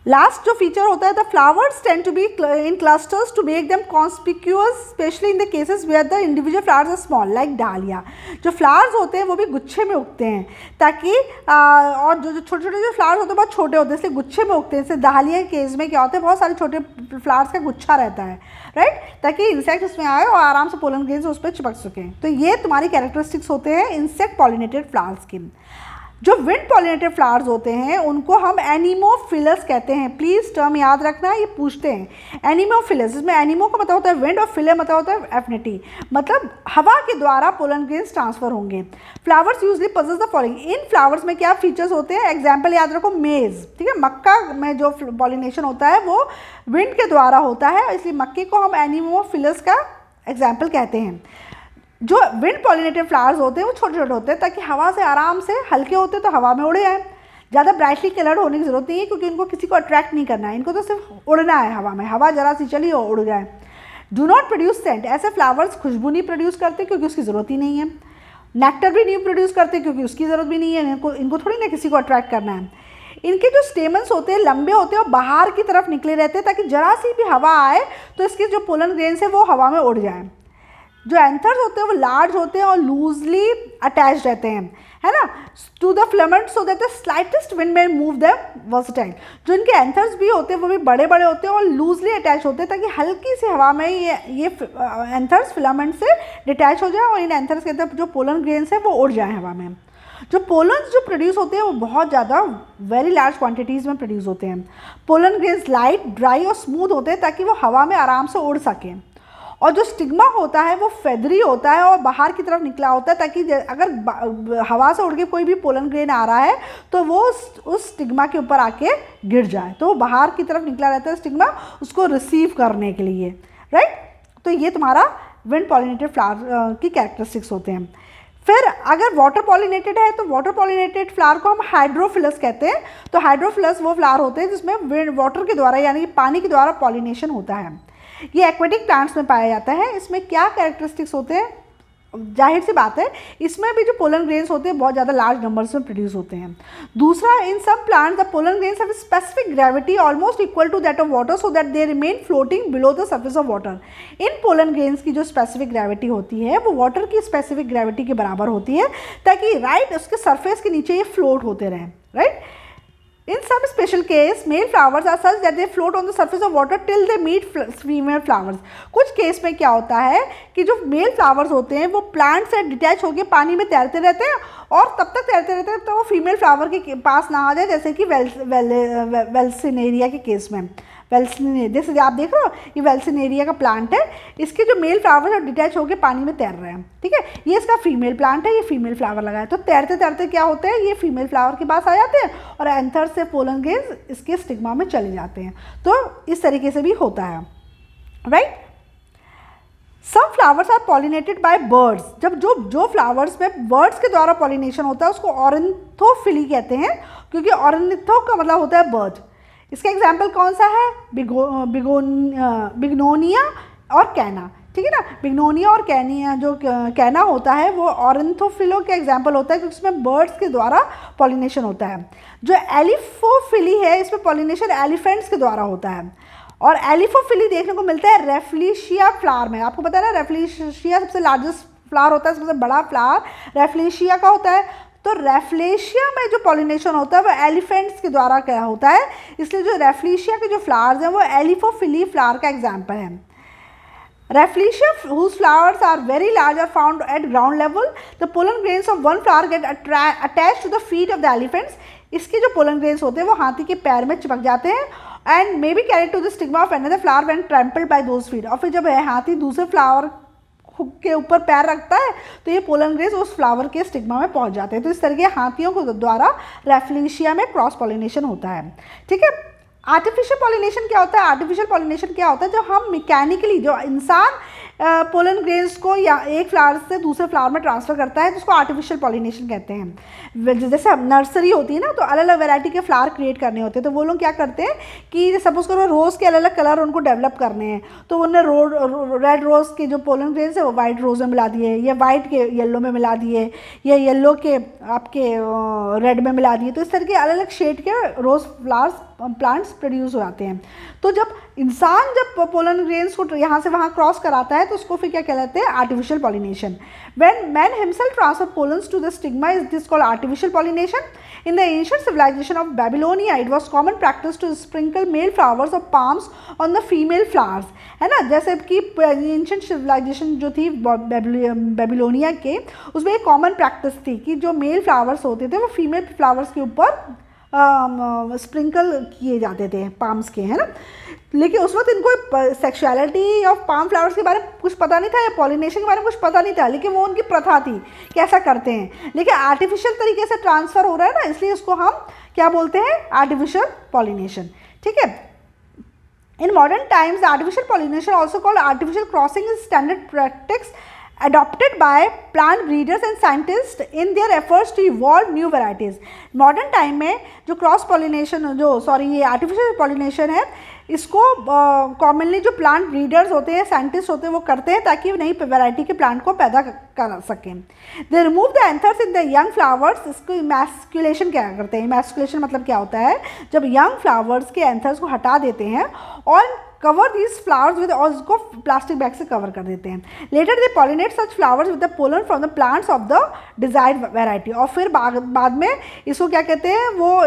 लास्ट जो फीचर होता है, the flowers tend to be in clusters to make them conspicuous especially in the cases where the individual flowers are small like dahlia. जो फ्लावर्स होते हैं वो भी गुच्छे में उगते हैं ताकि और जो छोटे छोटे जो फ्लावर्स होते हैं बहुत छोटे होते हैं इसलिए गुच्छे में उगते हैं। जैसे डालिया के केस में क्या होता है, बहुत सारे छोटे फ्लावर्स का गुच्छा रहता है, राइट, ताकि इंसेक्ट उसमें आए और आराम से पोलन ग्रेन्स उस पर चिपक सकें। तो ये तुम्हारी कैरेक्टरिस्टिक्स होते हैं इंसेक्ट पॉलिनेटेड फ्लावर्स की। जो विंड पॉलिनेटेड फ्लावर्स होते हैं उनको हम एनिमोफिलस कहते हैं। प्लीज़ टर्म याद रखना, ये पूछते हैं एनिमोफिलस, जिसमें एनिमो का मतलब होता है विंड और फिले मतलब होता है एफिनिटी, मतलब हवा के द्वारा पोलन ग्रेन्स ट्रांसफर होंगे। Flowers usually possess the following. In flowers में क्या फीचर्स होते हैं, एग्जाम्पल याद रखो, मेज, ठीक है, मक्का में जो पॉलिनेशन होता है वो विंड के द्वारा होता है, इसलिए मक्के को हम एनिमोफिलस का एग्जाम्पल कहते हैं। जो विंड पॉलिनेटेड फ्लावर्स होते हैं वो छोटे छोटे होते हैं ताकि हवा से आराम से, हल्के होते हैं तो हवा में उड़े आए। ज़्यादा ब्राइटली कलर्ड होने की ज़रूरत नहीं है क्योंकि इनको किसी को अट्रैक्ट नहीं करना है, इनको तो सिर्फ उड़ना है हवा में, हवा जरा सी चली और उड़ गए। डू नॉट प्रोड्यूस सेंट, ऐसे फ्लावर्स खुशबू नहीं प्रोड्यूस करते क्योंकि उसकी ज़रूरत ही नहीं है। नेक्टर भी नहीं प्रोड्यूस करते क्योंकि उसकी ज़रूरत भी नहीं है, इनको थोड़ी ना किसी को अट्रैक्ट करना है। इनके जो स्टेमन्स होते हैं लंबे होते हैं और बाहर की तरफ निकले रहते हैं ताकि जरा सी भी हवा आए तो इसके जो पोलन ग्रेन्स है वो हवा में उड़ जाए। जो एंथर्स होते हैं वो लार्ज होते हैं और लूजली अटैच रहते हैं, है ना, to the filament so that the slightest wind में मूव द वर्सटाइल। जो इनके एंथर्स भी होते हैं वो भी बड़े बड़े होते हैं और लूजली अटैच होते हैं ताकि हल्की सी हवा में ये एंथर्स फिलामेंट से डिटैच हो जाए और इन एंथर्स के अंदर जो पोलन ग्रेन्स है वो उड़ जाए हवा में। जो पोलन्स जो प्रोड्यूस होते हैं वो बहुत ज़्यादा वेरी लार्ज क्वांटिटीज़ में प्रोड्यूस होते हैं। पोलन ग्रेन्स लाइट, ड्राई और स्मूथ होते हैं ताकि वो हवा में आराम से उड़ सकें। और जो स्टिग्मा होता है वो फेदरी होता है और बाहर की तरफ निकला होता है ताकि अगर हवा से उड़ के कोई भी पोलन ग्रेन आ रहा है तो वो उस स्टिग्मा के ऊपर आके गिर जाए, तो वो बाहर की तरफ निकला रहता है स्टिग्मा उसको रिसीव करने के लिए, राइट। तो ये तुम्हारा विंड पॉलिनेटेड फ्लावर की कैरेक्टरिस्टिक्स होते हैं। फिर अगर वाटर पॉलिनेटेड है तो वाटर पॉलिनेटेड फ्लावर को हम हाइड्रोफिलस कहते हैं। तो हाइड्रोफिलस वो फ्लावर होते हैं जिसमें वाटर के द्वारा यानी कि पानी के द्वारा पॉलिनेशन होता है। ये एक्वेटिक प्लांट्स में पाया जाता है। इसमें क्या कैरेक्टरिस्टिक्स होते हैं, जाहिर सी बात है इसमें भी जो पोलन ग्रेन्स होते हैं बहुत ज़्यादा लार्ज नंबर्स में प्रोड्यूस होते हैं। दूसरा, in some plants the pollen grains have specific gravity almost equal to that of water so that they remain floating below the surface of water. इन पोलन ग्रेन्स की जो स्पेसिफिक ग्रेविटी होती है वो वाटर की स्पेसिफिक ग्रेविटी के बराबर होती है ताकि राइट उसके सरफेस के नीचे ये फ्लोट होते रहें, right. In some special case, male flowers are such that they float on the surface of water till they meet female flowers. कुछ केस में क्या होता है कि जो मेल फ्लावर्स होते हैं वो प्लांट से डिटैच होकर पानी में तैरते रहते हैं और तब तक तैरते रहते हैं तो वो फीमेल फ्लावर के पास ना आ जाए, जैसे कि वेल्सिनेरिया के केस में। जैसे आप देख रहे हो ये वेल्सिनेरिया का प्लांट है, इसके जो मेल फ्लावर है डिटैच होकर पानी में तैर रहे हैं, ठीक है। ये इसका फीमेल प्लांट है, ये फीमेल फ्लावर लगा है, तो तैरते तैरते क्या होता है ये फीमेल फ्लावर के पास आ जाते हैं और एंथर से पोलन ग्रेन्स इसके स्टिग्मा में चले जाते हैं। तो इस तरीके से भी होता है, right. Some flowers are pollinated by birds. जब जो फ्लावर्स में बर्ड्स के द्वारा पॉलिनेशन होता है उसको ऑर्निथोफिली कहते हैं, क्योंकि ऑर्निथो का मतलब होता है बर्ड। इसका एग्जाम्पल कौन सा है, बिग्नोनिया और कैना, ठीक है ना। बिग्नोनिया और कैनिया जो कैना होता है वो ऑर्निथोफिलो का एग्जाम्पल होता है क्योंकि उसमें बर्ड्स के द्वारा पॉलिनेशन होता है। जो एलिफोफिली है इसमें पॉलिनेशन एलिफेंट्स के द्वारा होता है और एलिफोफिली देखने को मिलता है रेफ्लिशिया फ्लावर में। आपको पता है ना रेफ्लिशिया सबसे लार्जेस्ट फ्लावर होता है, सबसे बड़ा फ्लावर रेफ्लिशिया का होता है। तो रेफ्लेशिया में जो पॉलिनेशन होता है वो एलिफेंट्स के द्वारा क्या होता है, इसलिए जो रेफ्लेशिया के जो फ्लावर्स हैं वो एलिफोफिली फ्लावर का एग्जाम्पल है। Rafflesia, whose flowers are very large, are found at ground level. The pollen grains of one flower get attached to the feet of the elephants. इसके जो pollen grains होते हैं वो हाथी के पैर में चिपक जाते हैं and may be carried to the stigma of another flower when trampled by those feet. और फिर जब हाथी दूसरे फ्लावर के ऊपर पैर रखता है तो ये पोलन ग्रेन्स उस फ्लावर के स्टिग्मा में पहुंच जाते हैं। तो इस तरह के हाथियों को द्वारा रेफ्लेशिया में क्रॉस पॉलिनेशन होता है, ठीक है। आर्टिफिशियल पॉलिनेशन क्या होता है, आर्टिफिशियल पॉलिनेशन क्या होता है, जो हम मैकेनिकली जो इंसान पोलन ग्रेन्स को या एक फ्लावर से दूसरे फ्लावर में ट्रांसफ़र करता है तो उसको आर्टिफिशियल पॉलिनेशन कहते हैं। जैसे नर्सरी होती है ना तो अलग अलग वैरायटी के फ्लावर क्रिएट करने होते हैं, तो वो लोग क्या करते हैं कि सपोज करो रोज़ के अलग अलग कलर उनको डेवलप करने हैं तो उन्होंने रेड रोज़ के जो पोलन ग्रेन्स है वो वाइट रोज़ में मिला दिए या वाइट के येलो में मिला दिए या येलो के आपके रेड में मिला दिए। तो इस तरह के अलग अलग शेड के रोज़ फ्लावर्स प्लांट्स प्रोड्यूस हो जाते हैं। तो जब इंसान जब पोलन ग्रेन्स को यहाँ से वहाँ क्रॉस कराता है तो उसको फिर क्या कहलाते हैं, artificial pollination. When man himself transfer pollens to the stigma is this called artificial pollination. In the ancient civilisation of Babylonia it was common practice to sprinkle male flowers of palms on the female flowers, है ना। जैसे कि ancient civilisation जो थी Babylonia के, उसमें एक common practice थी कि जो मेल फ्लावर्स होते थे वो फीमेल फ्लावर्स के ऊपर स्प्रिंकल किए जाते थे पाम्स के, है ना। लेकिन उस वक्त इनको सेक्सुअलिटी ऑफ पाम फ्लावर्स के बारे में कुछ पता नहीं था या पॉलिनेशन के बारे में कुछ पता नहीं था, लेकिन वो उनकी प्रथा थी कि ऐसा करते हैं। लेकिन आर्टिफिशियल तरीके से ट्रांसफ़र हो रहा है ना, इसलिए उसको हम क्या बोलते हैं, आर्टिफिशियल पॉलिनेशन, ठीक है। In modern times artificial pollination also called artificial crossing is standard practice adopted by plant breeders and scientists in their efforts to evolve new varieties. Modern time में जो क्रॉस पॉलिनेशन ये artificial pollination है, इसको commonly जो plant breeders होते हैं, scientist होते हैं, वो करते हैं ताकि नई वैरायटी के प्लांट को पैदा कर सकें. They remove the anthers in the young flowers. इसको इमैस्कुलेशन क्या करते हैं? इमैस्कुलेशन मतलब क्या होता है? जब यंग फ्लावर्स के एंथर्स को हटा देते हैं और कवर दीज फ्लावर्स विद, और उसको प्लास्टिक बैग से कवर कर देते हैं. Later they pollinate such flowers with the pollen from the plants of the desired variety. और फिर बाद में इसको क्या कहते हैं, वो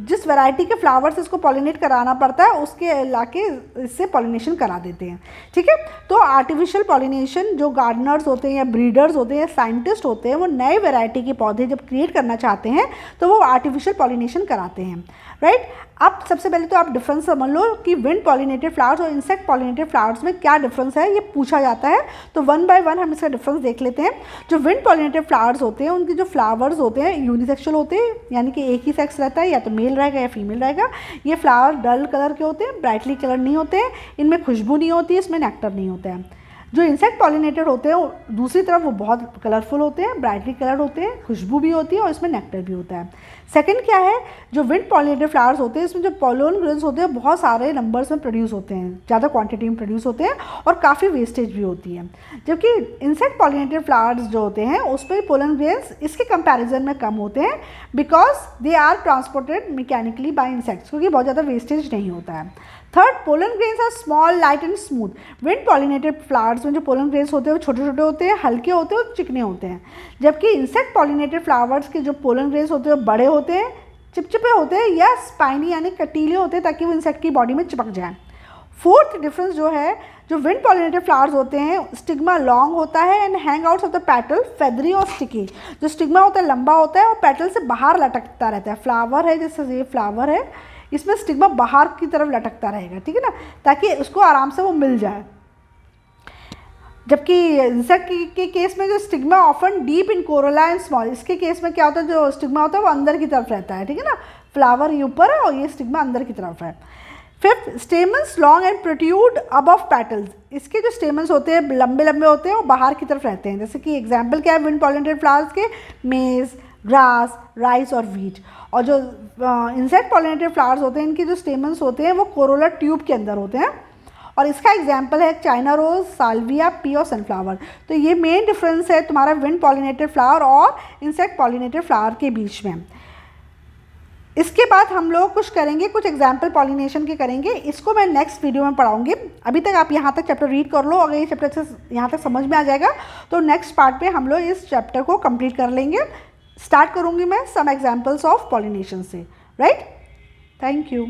जिस वैरायटी के फ्लावर्स इसको पॉलिनेट कराना पड़ता है उसके लाके इससे पॉलिनेशन करा देते हैं. ठीक है, तो आर्टिफिशियल पॉलिनेशन जो गार्डनर्स होते हैं या ब्रीडर्स होते हैं, साइंटिस्ट होते हैं, वो नए वैरायटी के पौधे जब क्रिएट करना चाहते हैं तो वो आर्टिफिशियल पॉलिनेशन कराते हैं. राइट. अब सबसे पहले तो आप डिफरेंस समझ लो कि विंड पॉलिनेटेड फ्लावर्स और इंसेक्ट पॉलिनेटेड फ्लावर्स में क्या डिफरेंस है, ये पूछा जाता है. तो वन बाय वन हम इसका डिफरेंस देख लेते हैं. जो विंड पॉलिनेटेड फ्लावर्स होते हैं, उनके जो फ्लावर्स होते हैं यूनिसेक्सुअल होते हैं, यानी कि एक ही सेक्स रहता है, या तो मेल रहेगा या फीमेल रहेगा. ये फ्लावर डल कलर के होते हैं, ब्राइटली कलर नहीं होते हैं, इनमें खुशबू नहीं होती, इसमें नेक्टर नहीं होता है. जो इंसेक्ट पॉलिनेटेड होते हैं दूसरी तरफ वो बहुत कलरफुल होते हैं, ब्राइटली कलर होते हैं, खुशबू भी होती है और इसमें नेक्टर भी होता है. सेकंड क्या है, जो विंड पॉलिनेटेड फ्लावर्स होते हैं इसमें जो पोलन ग्रेन्स होते हैं बहुत सारे नंबर्स में प्रोड्यूस होते हैं, ज़्यादा क्वांटिटी में प्रोड्यूस होते हैं और काफ़ी वेस्टेज भी होती है. जबकि इंसेक्ट पॉलिनेटेड फ्लावर्स जो होते हैं उसमें पोलन ग्रेन्स इसके कंपैरिजन में कम होते हैं, because they are transported mechanically by insects, क्योंकि बहुत ज़्यादा वेस्टेज नहीं होता है. Third, pollen grains are small, light and smooth. Wind pollinated flowers में जो पोलन ग्रेन्स होते हैं वो छोटे छोटे होते हैं, हल्के होते हैं और चिकने होते हैं. जबकि इंसेक्ट पॉलिनेटेड फ्लावर्स के जो पोलन ग्रेन्स होते हैं बड़े होते हैं, चिपचिपे होते हैं या स्पाइनी यानी कटीले होते हैं ताकि वो इंसेक्ट की बॉडी में चिपक जाए. फोर्थ डिफरेंस जो है, जो विंड पॉलिनेटेड फ्लावर्स होते हैं स्टिग्मा लॉन्ग होता है and hang outs of the petal feathery और स्टिकी. जो स्टिग्मा होता है लंबा होता है और पेटल से बाहर लटकता रहता है. फ्लावर है, जैसे ये फ्लावर है, इसमें स्टिग्मा बाहर की तरफ लटकता रहेगा. ठीक है ना, ताकि उसको आराम से वो मिल जाए. जबकि इंसेक्ट के केस में जो stigma often deep in Corolla and small, इसके केस में क्या होता है, जो स्टिग्मा होता है वो अंदर की तरफ रहता है. ठीक है ना, फ्लावर ये ऊपर है और ये स्टिग्मा अंदर की तरफ है. Fifth, stamens long and protrude above petals. इसके जो स्टेमन्स होते हैं लंबे लंबे होते हैं और बाहर की तरफ रहते हैं. जैसे कि एग्जाम्पल क्या है विंड पॉलिनेटेड फ्लावर्स के, मेज, ग्रास, राइस और व्हीट. और जो इंसेक्ट पॉलिनेटेड फ्लावर्स होते हैं इनके जो स्टेमन्स होते हैं वो कोरोला ट्यूब के अंदर होते हैं. और इसका एग्जाम्पल है चाइना रोज, साल्विया, पी और सनफ्लावर. तो ये मेन डिफरेंस है तुम्हारा विंड पॉलिनेटेड फ्लावर और इंसेक्ट पॉलिनेटेड फ्लावर के बीच में. इसके बाद हम लोग कुछ करेंगे, कुछ एग्जाम्पल पॉलिनेशन के करेंगे. इसको मैं नेक्स्ट वीडियो में पढ़ाऊंगी. अभी तक आप यहाँ तक चैप्टर रीड कर लो. अगर ये चैप्टर यहाँ तक समझ में आ जाएगा तो नेक्स्ट पार्ट में हम लोग इस चैप्टर को कंप्लीट कर लेंगे. स्टार्ट करूँगी मैं सम एग्जाम्पल्स ऑफ पॉलिनेशन से. राइट. Thank you.